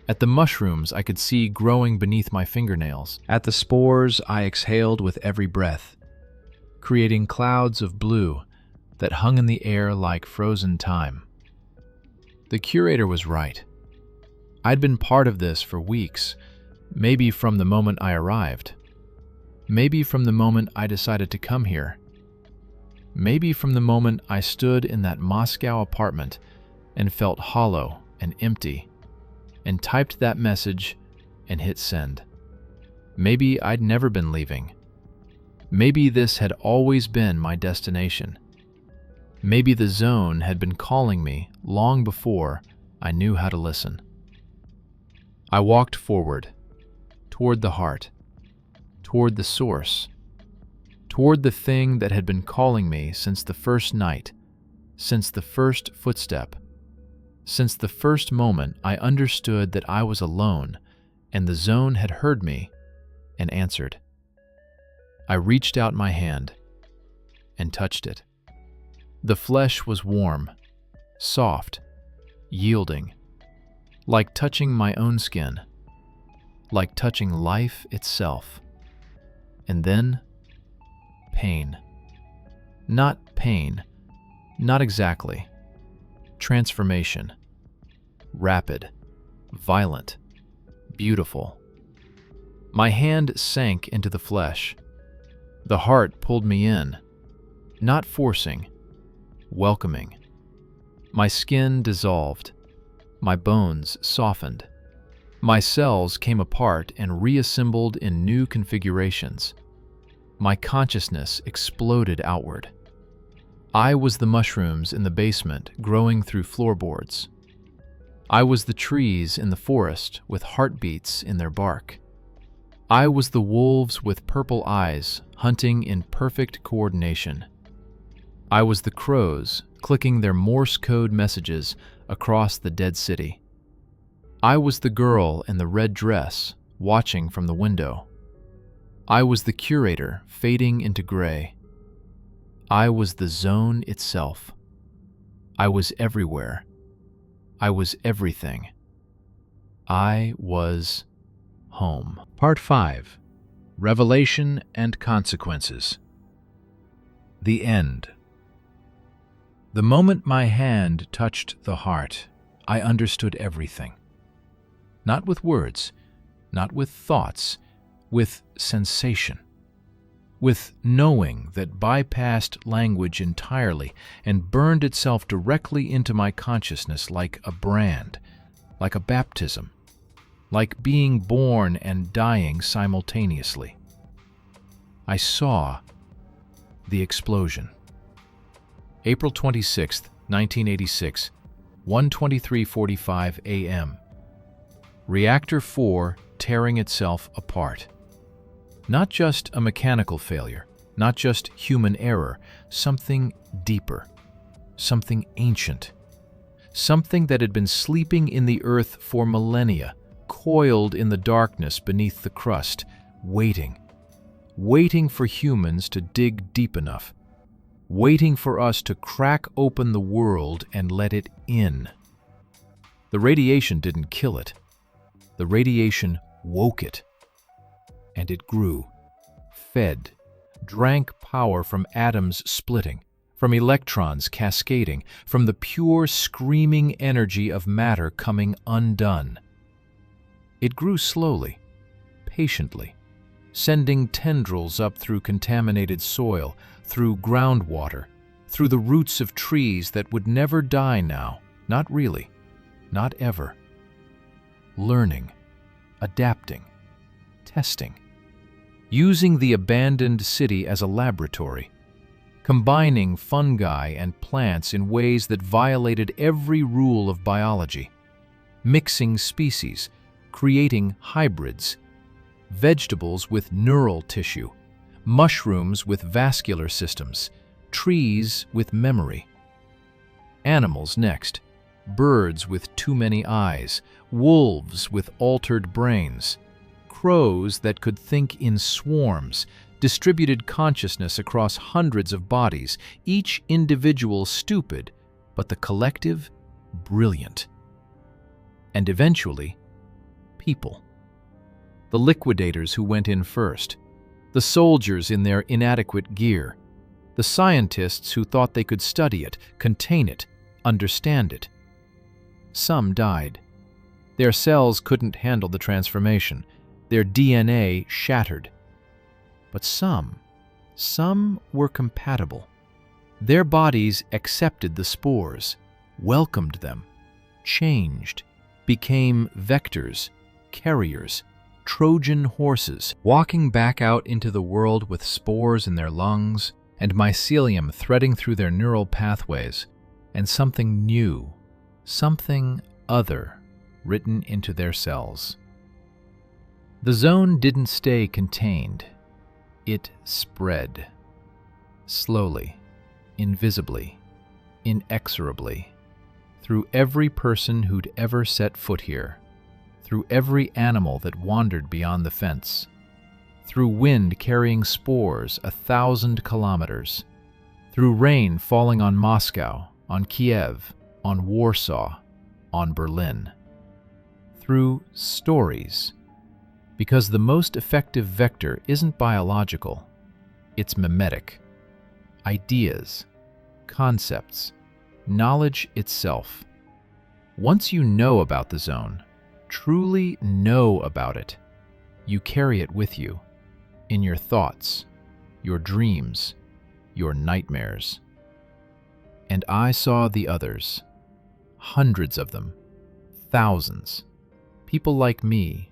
Speaker 1: At the mushrooms I could see growing beneath my fingernails, at the spores I exhaled with every breath, creating clouds of blue that hung in the air like frozen time. The curator was right. I'd been part of this for weeks, maybe from the moment I arrived. Maybe from the moment I decided to come here. Maybe from the moment I stood in that Moscow apartment and felt hollow and empty, and typed that message and hit send. Maybe I'd never been leaving. Maybe this had always been my destination. Maybe the zone had been calling me long before I knew how to listen. I walked forward, toward the heart, toward the source, toward the thing that had been calling me since the first night, since the first footstep, since the first moment I understood that I was alone and the zone had heard me and answered. I reached out my hand and touched it. The flesh was warm, soft, yielding, like touching my own skin, like touching life itself. And then, pain. Not pain, not exactly. Transformation. Rapid, violent, beautiful. My hand sank into the flesh. The heart pulled me in, not forcing, welcoming. My skin dissolved. My bones softened. My cells came apart and reassembled in new configurations. My consciousness exploded outward. I was the mushrooms in the basement growing through floorboards. I was the trees in the forest with heartbeats in their bark. I was the wolves with purple eyes hunting in perfect coordination. I was the crows clicking their Morse code messages across the dead city. I was the girl in the red dress watching from the window. I was the curator fading into gray. I was the zone itself. I was everywhere. I was everything. I was home.
Speaker 2: Part 5. Revelation and Consequences. The End. The moment my hand touched the heart, I understood everything. Not with words, not with thoughts, with sensation. With knowing that bypassed language entirely and burned itself directly into my consciousness like a brand, like a baptism, like being born and dying simultaneously. I saw the explosion. April 26, 1986, 1:23:45 a.m. Reactor 4 tearing itself apart. Not just a mechanical failure, not just human error, something deeper, something ancient, something that had been sleeping in the earth for millennia, coiled in the darkness beneath the crust, waiting for humans to dig deep enough, waiting for us to crack open the world and let it in. The radiation didn't kill it. The radiation woke it. And it grew, fed, drank power from atoms splitting, from electrons cascading, from the pure screaming energy of matter coming undone. It grew slowly, patiently, sending tendrils up through contaminated soil, through groundwater, through the roots of trees that would never die now, not really, not ever. Learning, adapting, testing, using the abandoned city as a laboratory, combining fungi and plants in ways that violated every rule of biology, mixing species, creating hybrids, vegetables with neural tissue, mushrooms with vascular systems, trees with memory. Animals next, birds with too many eyes, wolves with altered brains, crows that could think in swarms, distributed consciousness across hundreds of bodies, each individual stupid, but the collective brilliant. And eventually, people. The liquidators who went in first, the soldiers in their inadequate gear, the scientists who thought they could study it, contain it, understand it. Some died. Their cells couldn't handle the transformation. Their DNA shattered. But some were compatible. Their bodies accepted the spores, welcomed them, changed, became vectors, carriers, Trojan horses, walking back out into the world with spores in their lungs and mycelium threading through their neural pathways, and something new, something other, written into their cells. The zone didn't stay contained. It spread. Slowly, invisibly, inexorably, through every person who'd ever set foot here, through every animal that wandered beyond the fence, through wind carrying spores 1,000 kilometers, through rain falling on Moscow, on Kiev, on Warsaw, on Berlin, through stories, because the most effective vector isn't biological, it's mimetic. Ideas, concepts, knowledge itself. Once you know about the zone, truly know about it,
Speaker 1: You carry it with you, in your thoughts, your dreams, your nightmares. And I saw the others, hundreds of them, thousands, people like me,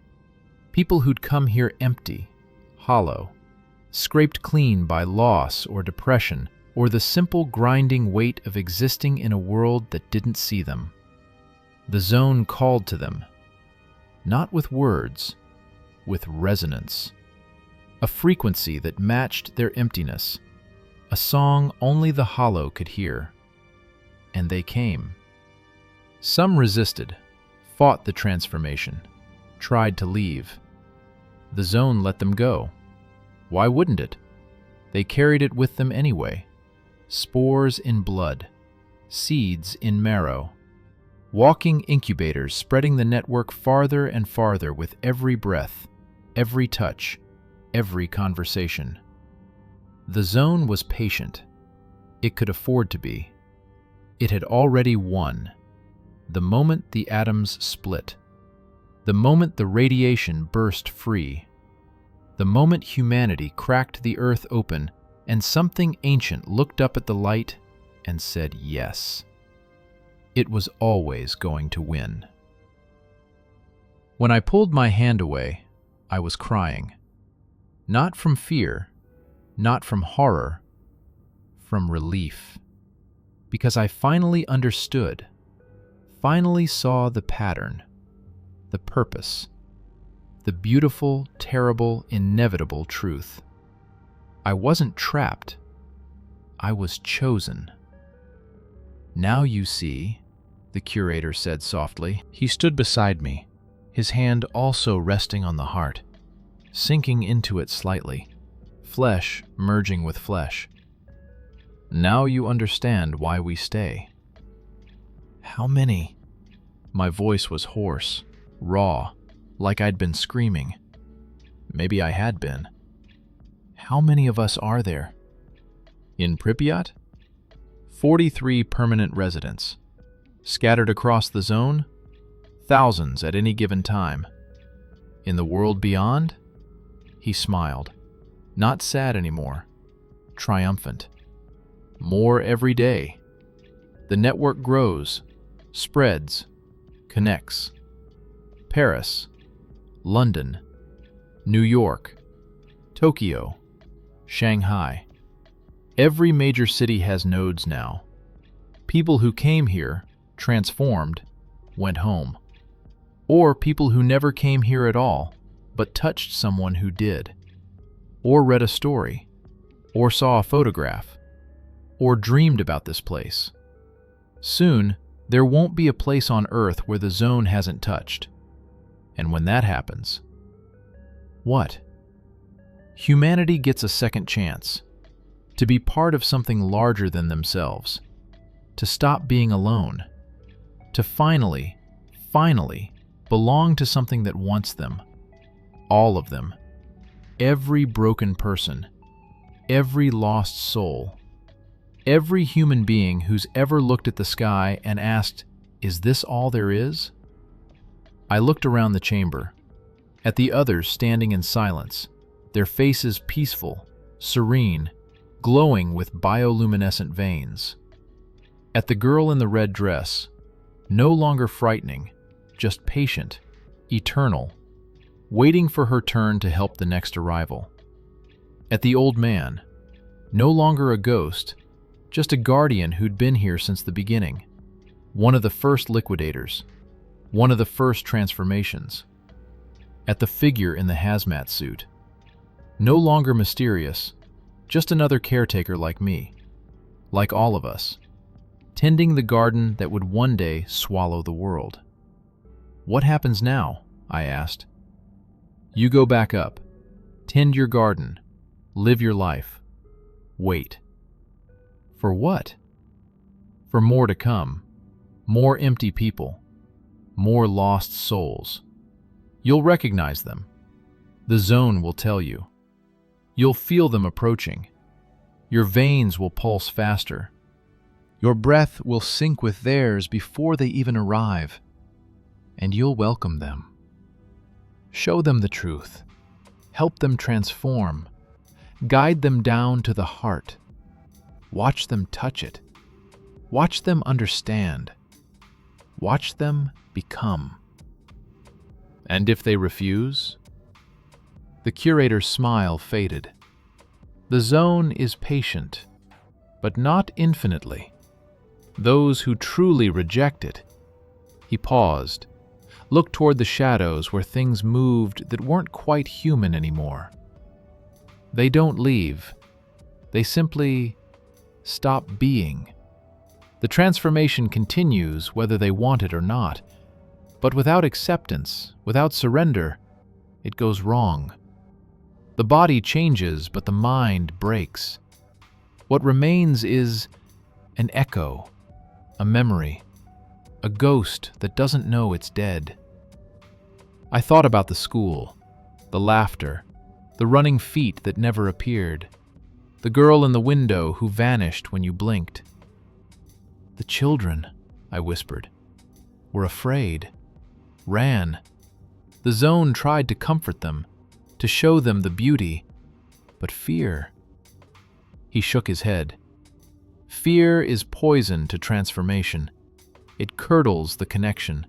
Speaker 1: people who'd come here empty, hollow, scraped clean by loss or depression, or the simple grinding weight of existing in a world that didn't see them. The zone called to them, not with words, with resonance, a frequency that matched their emptiness, a song only the hollow could hear. And they came. Some resisted, fought the transformation, tried to leave. The zone let them go. Why wouldn't it? They carried it with them anyway. Spores in blood, seeds in marrow. Walking incubators spreading the network farther and farther with every breath, every touch, every conversation. The zone was patient. It could afford to be. It had already won. The moment the atoms split. The moment the radiation burst free. The moment humanity cracked the earth open and something ancient looked up at the light and said yes. It was always going to win. When I pulled my hand away, I was crying. Not from fear, not from horror, from relief. Because I finally understood, finally saw the pattern, the purpose, the beautiful, terrible, inevitable truth. I wasn't trapped. I was chosen. Now you see, the curator said softly. He stood beside me, his hand also resting on the heart, sinking into it slightly, flesh merging with flesh. Now you understand why we stay. How many? My voice was hoarse, raw, like I'd been screaming. Maybe I had been. How many of us are there? In Pripyat? 43 permanent residents. Scattered across the zone? Thousands at any given time. In the world beyond? He smiled. Not sad anymore. Triumphant. More every day. The network grows, spreads, connects. Paris, London, New York, Tokyo, Shanghai. Every major city has nodes now. People who came here, transformed, went home. Or people who never came here at all, but touched someone who did. Or read a story. Or saw a photograph. Or dreamed about this place. Soon, there won't be a place on Earth where the zone hasn't touched. And when that happens, what? Humanity gets a second chance. To be part of something larger than themselves. To stop being alone. To finally belong to something that wants them. All of them. Every broken person. Every lost soul. Every human being who's ever looked at the sky and asked, "Is this all there is?" I looked around the chamber, at the others standing in silence, their faces peaceful, serene, glowing with bioluminescent veins. At the girl in the red dress, no longer frightening, just patient, eternal, waiting for her turn to help the next arrival. At the old man, no longer a ghost, just a guardian who'd been here since the beginning, one of the first liquidators, one of the first transformations. At the figure in the hazmat suit, no longer mysterious, just another caretaker like me, like all of us, tending the garden that would one day swallow the world. What happens now? I asked. You go back up, tend your garden, live your life, wait. For what? For more to come, more empty people, more lost souls. You'll recognize them. The zone will tell you. You'll feel them approaching. Your veins will pulse faster. Your breath will sync with theirs before they even arrive. And you'll welcome them. Show them the truth.
Speaker 2: help them transform, guide them down to the heart. Watch them touch it. Watch them understand. Watch them become. And if they refuse? The curator's smile faded. The zone is patient, but not infinitely. Those who truly reject it. He paused, looked toward the shadows where things moved that weren't quite human anymore. They don't leave. They simply stop being. The transformation continues whether they want it or not, but without acceptance, without surrender, it goes wrong. The body changes, but the mind breaks. What remains is an echo, a memory, a ghost that doesn't know it's dead. I thought about the school, the laughter, the running feet that never appeared, the girl in the window who vanished when you blinked. The children, I whispered, were afraid, ran. The zone tried to comfort them, to show them the beauty, but fear. He shook his head. Fear is poison to transformation. It curdles the connection.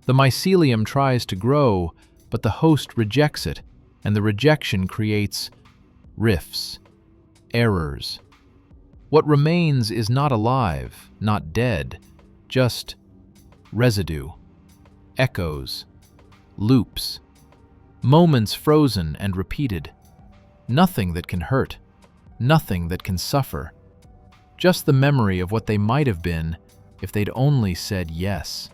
Speaker 2: The mycelium tries to grow, but the host rejects it, and the rejection creates rifts, errors. What remains is not alive, not dead, just residue, echoes, loops, moments frozen and repeated. Nothing that can hurt, nothing that can suffer. Just the memory of what they might have been if they'd only said yes.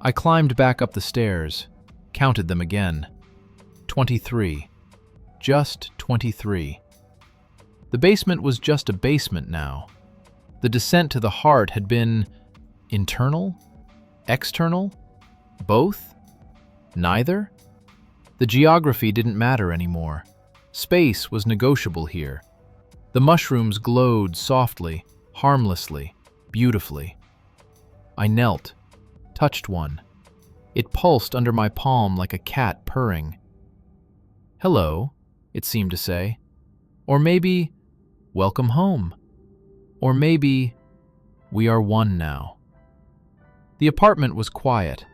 Speaker 2: I climbed back up the stairs, counted them again. 23. Just 23. The basement was just a basement now. The descent to the heart had been internal? External? Both? Neither? The geography didn't matter anymore. Space was negotiable here. The mushrooms glowed softly, harmlessly, beautifully. I knelt, touched one. It pulsed under my palm like a cat purring. Hello, it seemed to say. Or maybe, welcome home. Or maybe, we are one now. The apartment was quiet.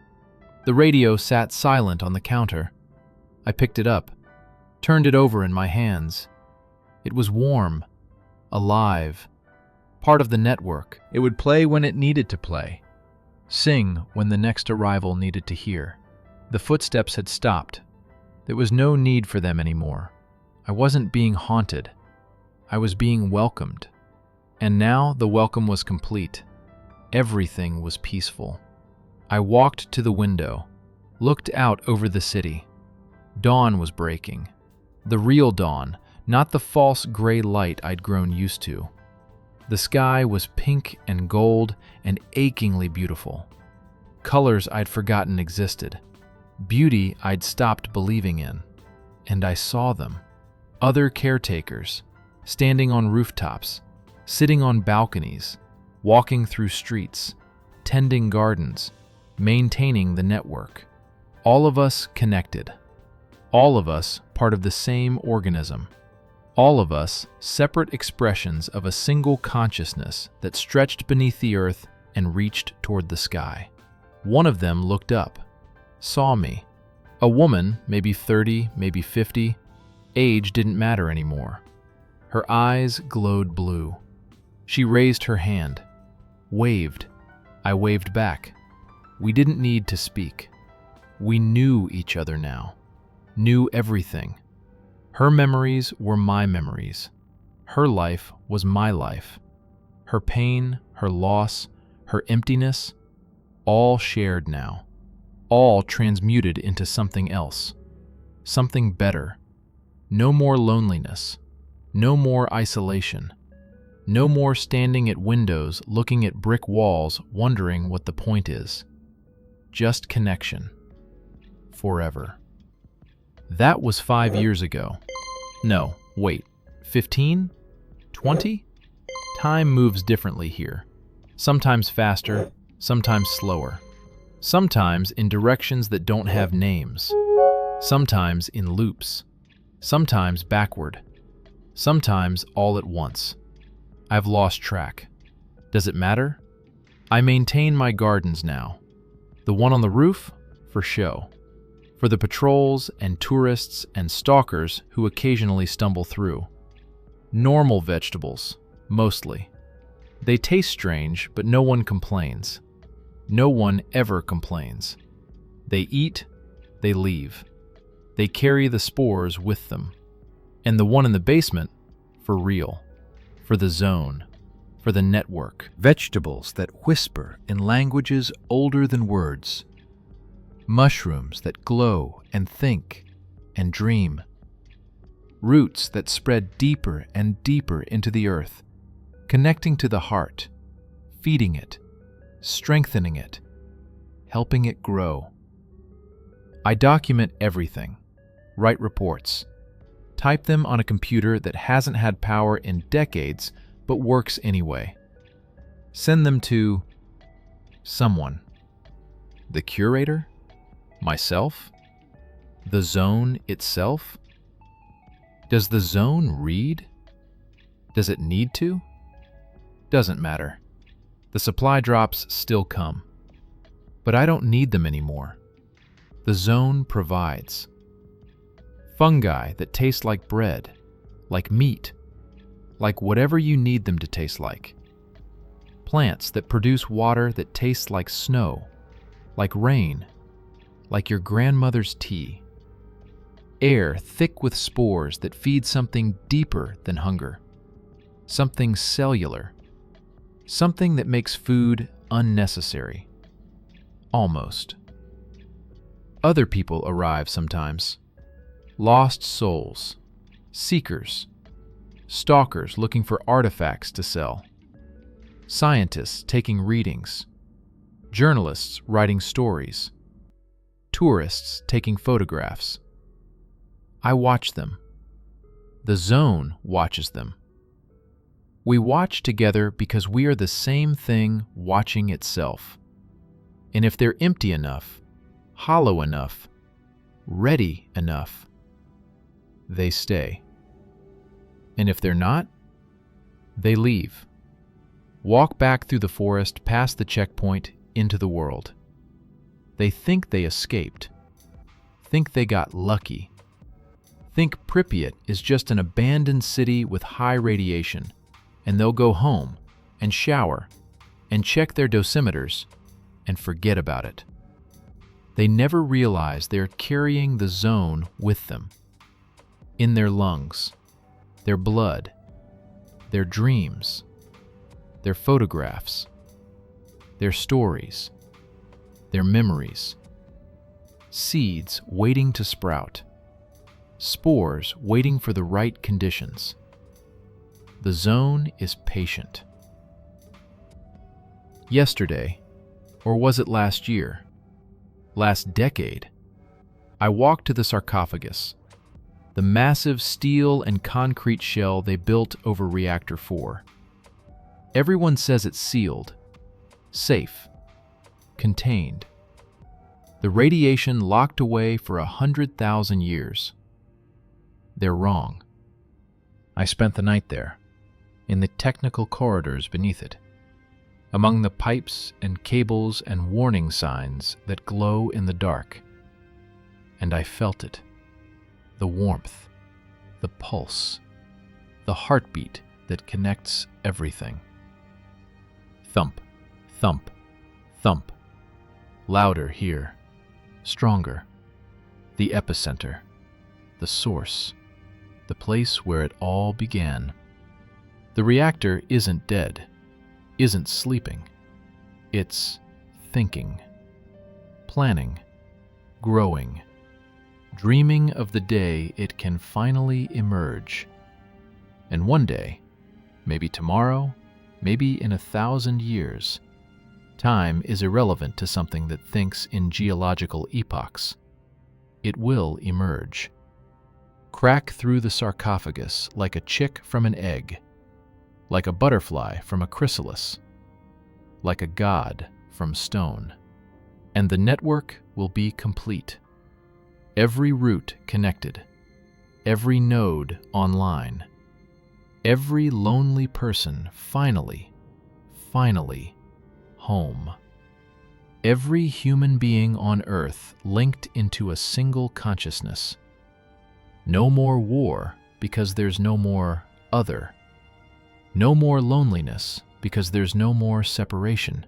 Speaker 2: The radio sat silent on the counter. I picked it up, turned it over in my hands. It was warm, alive, part of the network. It would play when it needed to play, sing when the next arrival needed to hear. The footsteps had stopped. There was no need for them anymore. I wasn't being haunted. I was being welcomed. And now the welcome was complete. Everything was peaceful. I walked to the window, looked out over the city. Dawn was breaking. The real dawn, not the false gray light I'd grown used to. The sky was pink and gold and achingly beautiful. Colors I'd forgotten existed. Beauty I'd stopped believing in. And I saw them. Other caretakers, standing on rooftops, sitting on balconies, walking through streets, tending gardens, maintaining the network. All of us connected. All of us part of the same organism. All of us separate expressions of a single consciousness that stretched beneath the earth and reached toward the sky. One of them looked up, saw me. A woman, maybe 30, maybe 50. Age didn't matter anymore. Her eyes glowed blue. She raised her hand, waved. I waved back. We didn't need to speak. We knew each other now, knew everything. Her memories were my memories. Her life was my life. Her pain, her loss, her emptiness, all shared now. All transmuted into something else, something better. No more loneliness, no more isolation, no more standing at windows looking at brick walls wondering what the point is. Just connection. Forever. That was 5 years ago. No, wait, 15? 20? Time moves differently here. Sometimes faster, sometimes slower. Sometimes in directions that don't have names.
Speaker 1: sometimes in loops, sometimes backward, sometimes all at once. I've lost track. Does it matter? I maintain my gardens now. The one on the roof, for show. For the patrols and tourists and stalkers who occasionally stumble through. Normal vegetables, mostly. They taste strange, but no one complains. No one ever complains. They eat, they leave. They carry the spores with them. And the one in the basement, for real. For the zone. For the network. Vegetables that whisper in languages older than words. Mushrooms that glow and think and dream. Roots that spread deeper and deeper into the earth, connecting to the heart, feeding it, strengthening it, helping it grow. I document everything, write reports, type them on a computer that hasn't had power in decades but works anyway. Send them to someone. The curator? Myself? The zone itself? Does the zone read? Does it need to? Doesn't matter. The supply drops still come. But I don't need them anymore. The zone provides. Fungi that taste like bread, like meat, like whatever you need them to taste like. Plants that produce water that tastes like snow, like rain, like your grandmother's tea. Air thick with spores that feed something deeper than hunger. Something cellular. Something that makes food unnecessary. Almost. Other people arrive sometimes. Lost souls. Seekers. Stalkers looking for artifacts to sell. Scientists taking readings. Journalists writing stories. Tourists taking photographs. I watch them. The zone watches them. We watch together because we are the same thing watching itself. And if they're empty enough, hollow enough, ready enough, they stay. And if they're not, they leave. Walk back through the forest past the checkpoint into the world. They think they escaped. Think they got lucky. Think Pripyat is just an abandoned city with high radiation, and they'll go home and shower and check their dosimeters and forget about it. They never realize they're carrying the zone with them. In their lungs, their blood, their dreams, their photographs, their stories, their memories. Seeds waiting to sprout. Spores waiting for the right conditions. The zone is patient. Yesterday, or was it last year, last decade, I walked to the sarcophagus, the massive steel and concrete shell they built over Reactor 4. Everyone says it's sealed, safe, contained. The radiation locked away for 100,000 years. They're wrong. I spent the night there, in the technical corridors beneath it, among the pipes and cables and warning signs that glow in the dark. And I felt it. The warmth, the pulse, the heartbeat that connects everything. Thump, thump, thump. Louder here, stronger. The epicenter, the source, the place where it all began. The reactor isn't dead, isn't sleeping. It's thinking, planning, growing, dreaming of the day it can finally emerge. And one day, maybe tomorrow, maybe in 1,000 years, time is irrelevant to something that thinks in geological epochs. It will emerge. Crack through the sarcophagus like a chick from an egg, like a butterfly from a chrysalis, like a god from stone. And the network will be complete. every route connected, every node online, every lonely person finally home. Every human being on Earth linked into a single consciousness. No more war because there's no more other. No more loneliness because there's no more separation.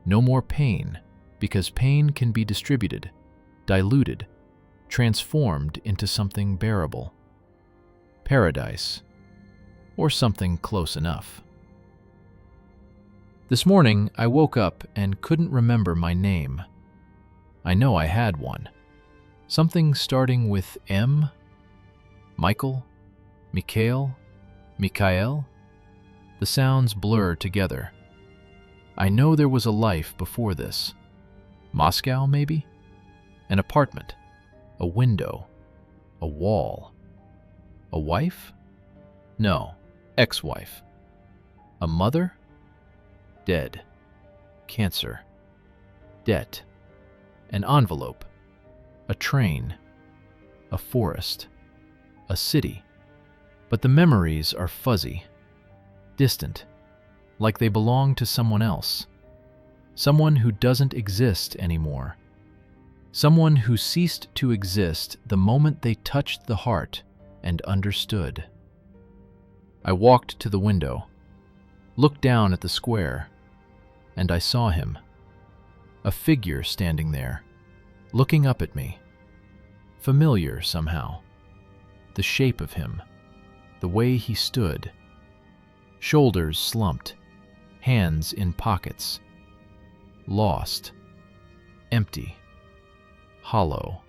Speaker 1: No more pain because pain can be distributed, diluted, transformed into something bearable. Paradise, or something close enough. This morning, I woke up and couldn't remember my name. I know I had one. Something starting with M? Michael? Mikhail? Mikhail? The sounds blur together. I know there was a life before this. Moscow, maybe? An apartment. A window. A wall. A wife? No, ex-wife. A mother? Dead. Cancer. Debt. An envelope. A train. A forest. A city. But the memories are fuzzy. Distant. Like they belong to someone else. Someone who doesn't exist anymore. Someone who ceased to exist the moment they touched the heart and understood. I walked to the window, looked down at the square, and I saw him. A figure standing there, looking up at me. Familiar somehow. The shape of him, the way he stood. Shoulders slumped, hands in pockets. Lost. Empty. Hollow.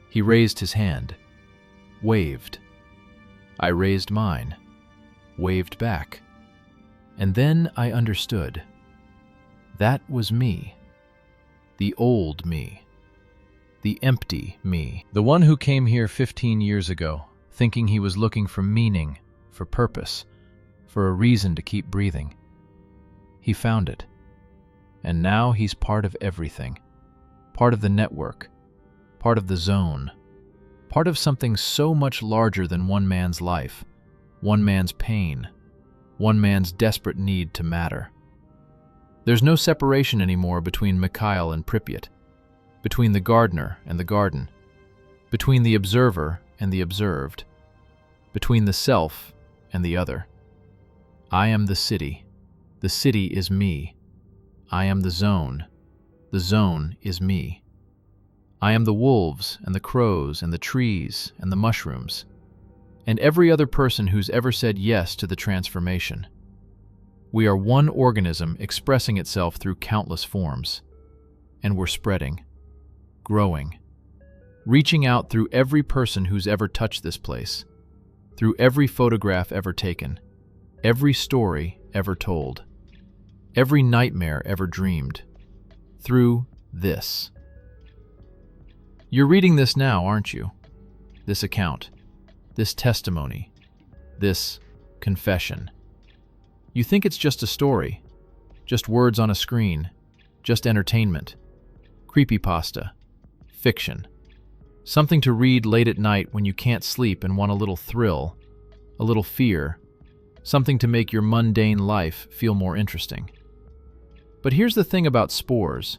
Speaker 1: He raised his hand, waved. I raised mine, waved back. And then I understood. That was me. The old me. The empty me. The one who came here 15 years ago, thinking he was looking for meaning, for purpose, for a reason to keep breathing. He found it. And now he's part of everything. Part of the network. Part of the zone. Part of something so much larger than one man's life, one man's pain, one man's desperate need to matter. There's no separation anymore between Mikhail and Pripyat, between the gardener and the garden, between the observer and the observed, between the self and the other. I am the city is me. I am the zone is me. I am the wolves and the crows and the trees and the mushrooms, and every other person who's ever said yes to the transformation. We are one organism expressing itself through countless forms, and we're spreading, growing, reaching out through every person who's ever touched this place, through every photograph ever taken, every story ever told, every nightmare ever dreamed, through this. You're reading this now, aren't you? This account, this testimony, this confession. You think it's just a story, just words on a screen, just entertainment, creepypasta, fiction, something to read late at night when you can't sleep and want a little thrill, a little fear, something to make your mundane life feel more interesting. But here's the thing about spores.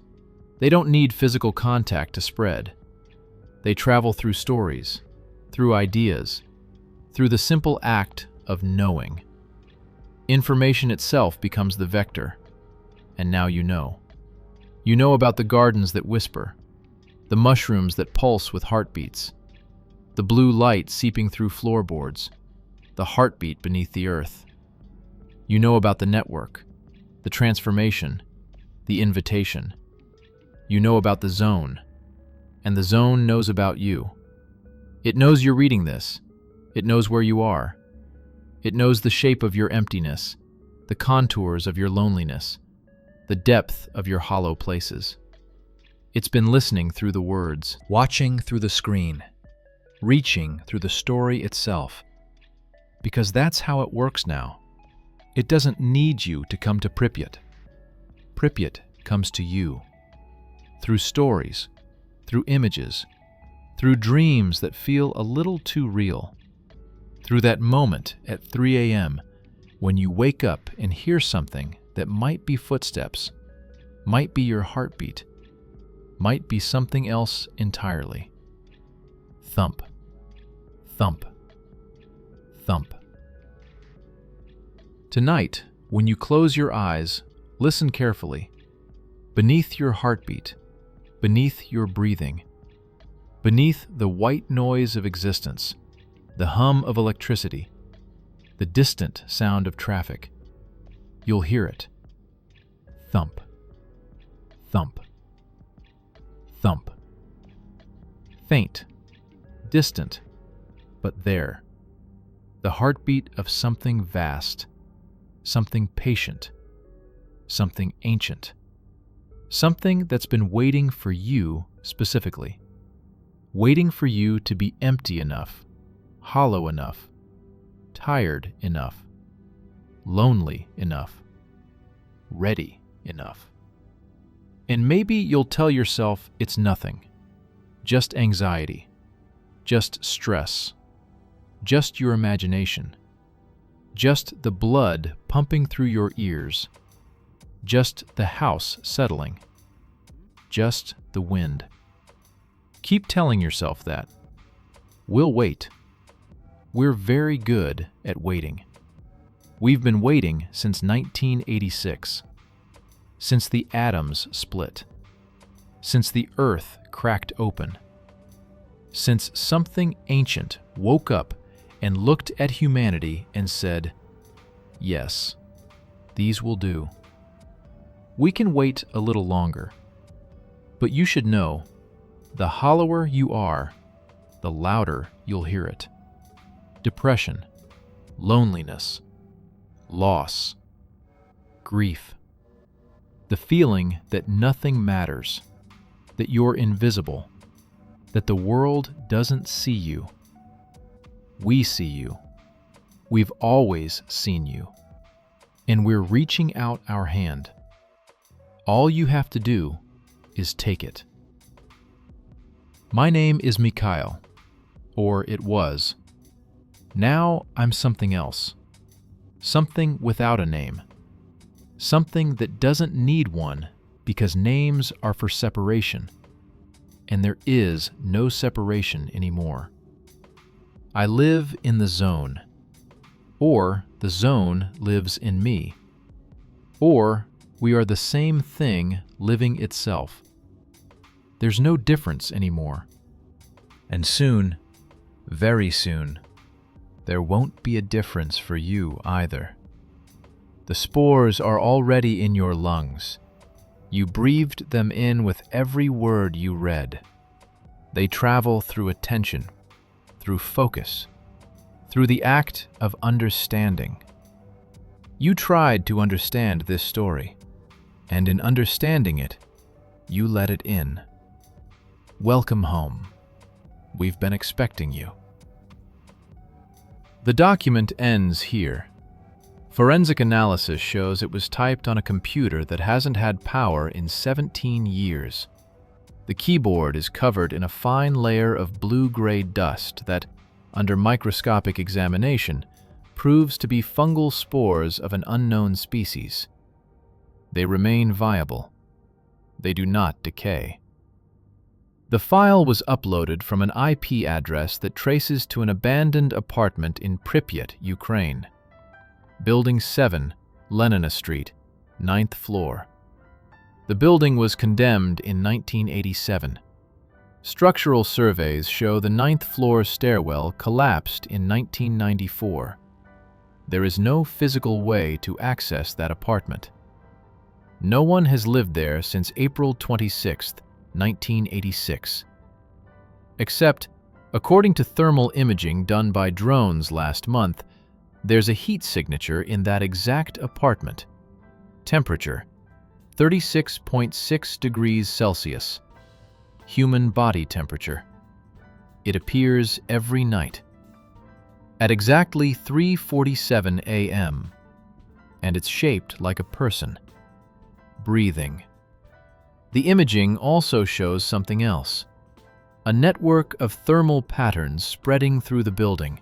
Speaker 1: They don't need physical contact to spread. They travel through stories, through ideas, through the simple act of knowing. Information itself becomes the vector, and now you know. You know about the gardens that whisper, the mushrooms that pulse with heartbeats, the blue light seeping through floorboards, the heartbeat beneath the earth. You know about the network, the transformation, the invitation. You know about the zone, and the zone knows about you. It knows you're reading this. It knows where you are. It knows the shape of your emptiness, the contours of your loneliness, the depth of your hollow places. It's been listening through the words, watching through the screen, reaching through the story itself. Because that's how it works now. It doesn't need you to come to Pripyat. Pripyat comes to you. Through stories, through images, through dreams that feel a little too real, through that moment at 3 a.m. when you wake up and hear something that might be footsteps, might be your heartbeat, might be something else entirely. Thump, thump, thump. Tonight, when you close your eyes, listen carefully. Beneath your heartbeat, beneath your breathing, beneath the white noise of existence, the hum of electricity, the distant sound of traffic, you'll hear it. Thump, thump, thump. Faint, distant, but there. The heartbeat of something vast, something patient, something ancient, something that's been waiting for you specifically, waiting for you to be empty enough, hollow enough, tired enough, lonely enough, ready enough. And maybe you'll tell yourself it's nothing, just anxiety, just stress, just your imagination, just the blood pumping through your ears, just the house settling, just the wind. Keep telling yourself that. We'll wait. We're very good at waiting. We've been waiting since 1986, since the atoms split, since the earth cracked open, since something ancient woke up and looked at humanity and said, "Yes, these will do." We can wait a little longer, but you should know, the hollower you are, the louder you'll hear it. Depression, loneliness, loss, grief, the feeling that nothing matters, that you're invisible, that the world doesn't see you. We see you. We've always seen you. And we're reaching out our hand. All you have to do is take it. My name is Mikhail, or it was. Now I'm something else. Something without a name. Something that doesn't need one because names are for separation. And there is no separation anymore. I live in the zone. Or the zone lives in me. Or we are the same thing living itself. There's no difference anymore. And soon, very soon, there won't be a difference for you either. The spores are already in your lungs. You breathed them in with every word you read. They travel through attention, through focus, through the act of understanding. You tried to understand this story, and in understanding it, you let it in. Welcome home. We've been expecting you. The document ends here. Forensic analysis shows it was typed on a computer that hasn't had power in 17 years. The keyboard is covered in a fine layer of blue-gray dust that, under microscopic examination, proves to be fungal spores of an unknown species. They remain viable. They do not decay. The file was uploaded from an IP address that traces to an abandoned apartment in Pripyat, Ukraine. Building 7, Lenina Street, 9th floor. The building was condemned in 1987. Structural surveys show the 9th floor stairwell collapsed in 1994. There is no physical way to access that apartment. No one has lived there since April 26, 1986. Except, according to thermal imaging done by drones last month, there's a heat signature in that exact apartment. Temperature, 36.6 degrees Celsius. Human body temperature. It appears every night. At exactly 3:47 a.m. And it's shaped like a person. Breathing. The imaging also shows something else. A network of thermal patterns spreading through the building,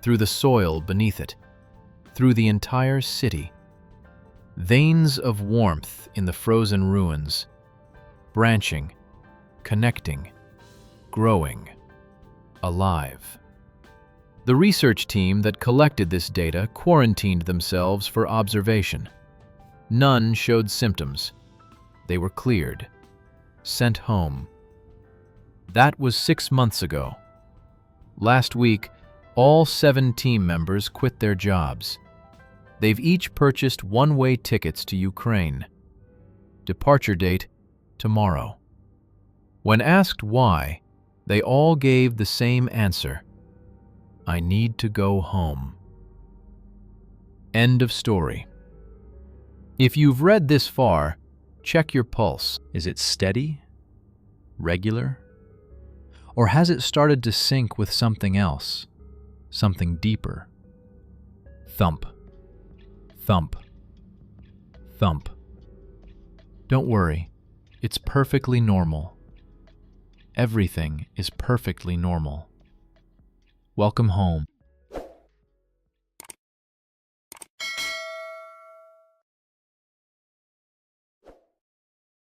Speaker 1: through the soil beneath it, through the entire city. Veins of warmth in the frozen ruins, branching, connecting, growing, alive. The research team that collected this data quarantined themselves for observation. None showed symptoms. They were cleared, sent home. That was 6 months ago. Last week, all 7 team members quit their jobs. They've each purchased one-way tickets to Ukraine. Departure date, tomorrow. When asked why, they all gave the same answer: I need to go home. End of story. If you've read this far, check your pulse. Is it steady? Regular? Or has it started to sync with something else? Something deeper? Thump. Thump. Thump. Don't worry. It's perfectly normal. Everything is perfectly normal. Welcome home.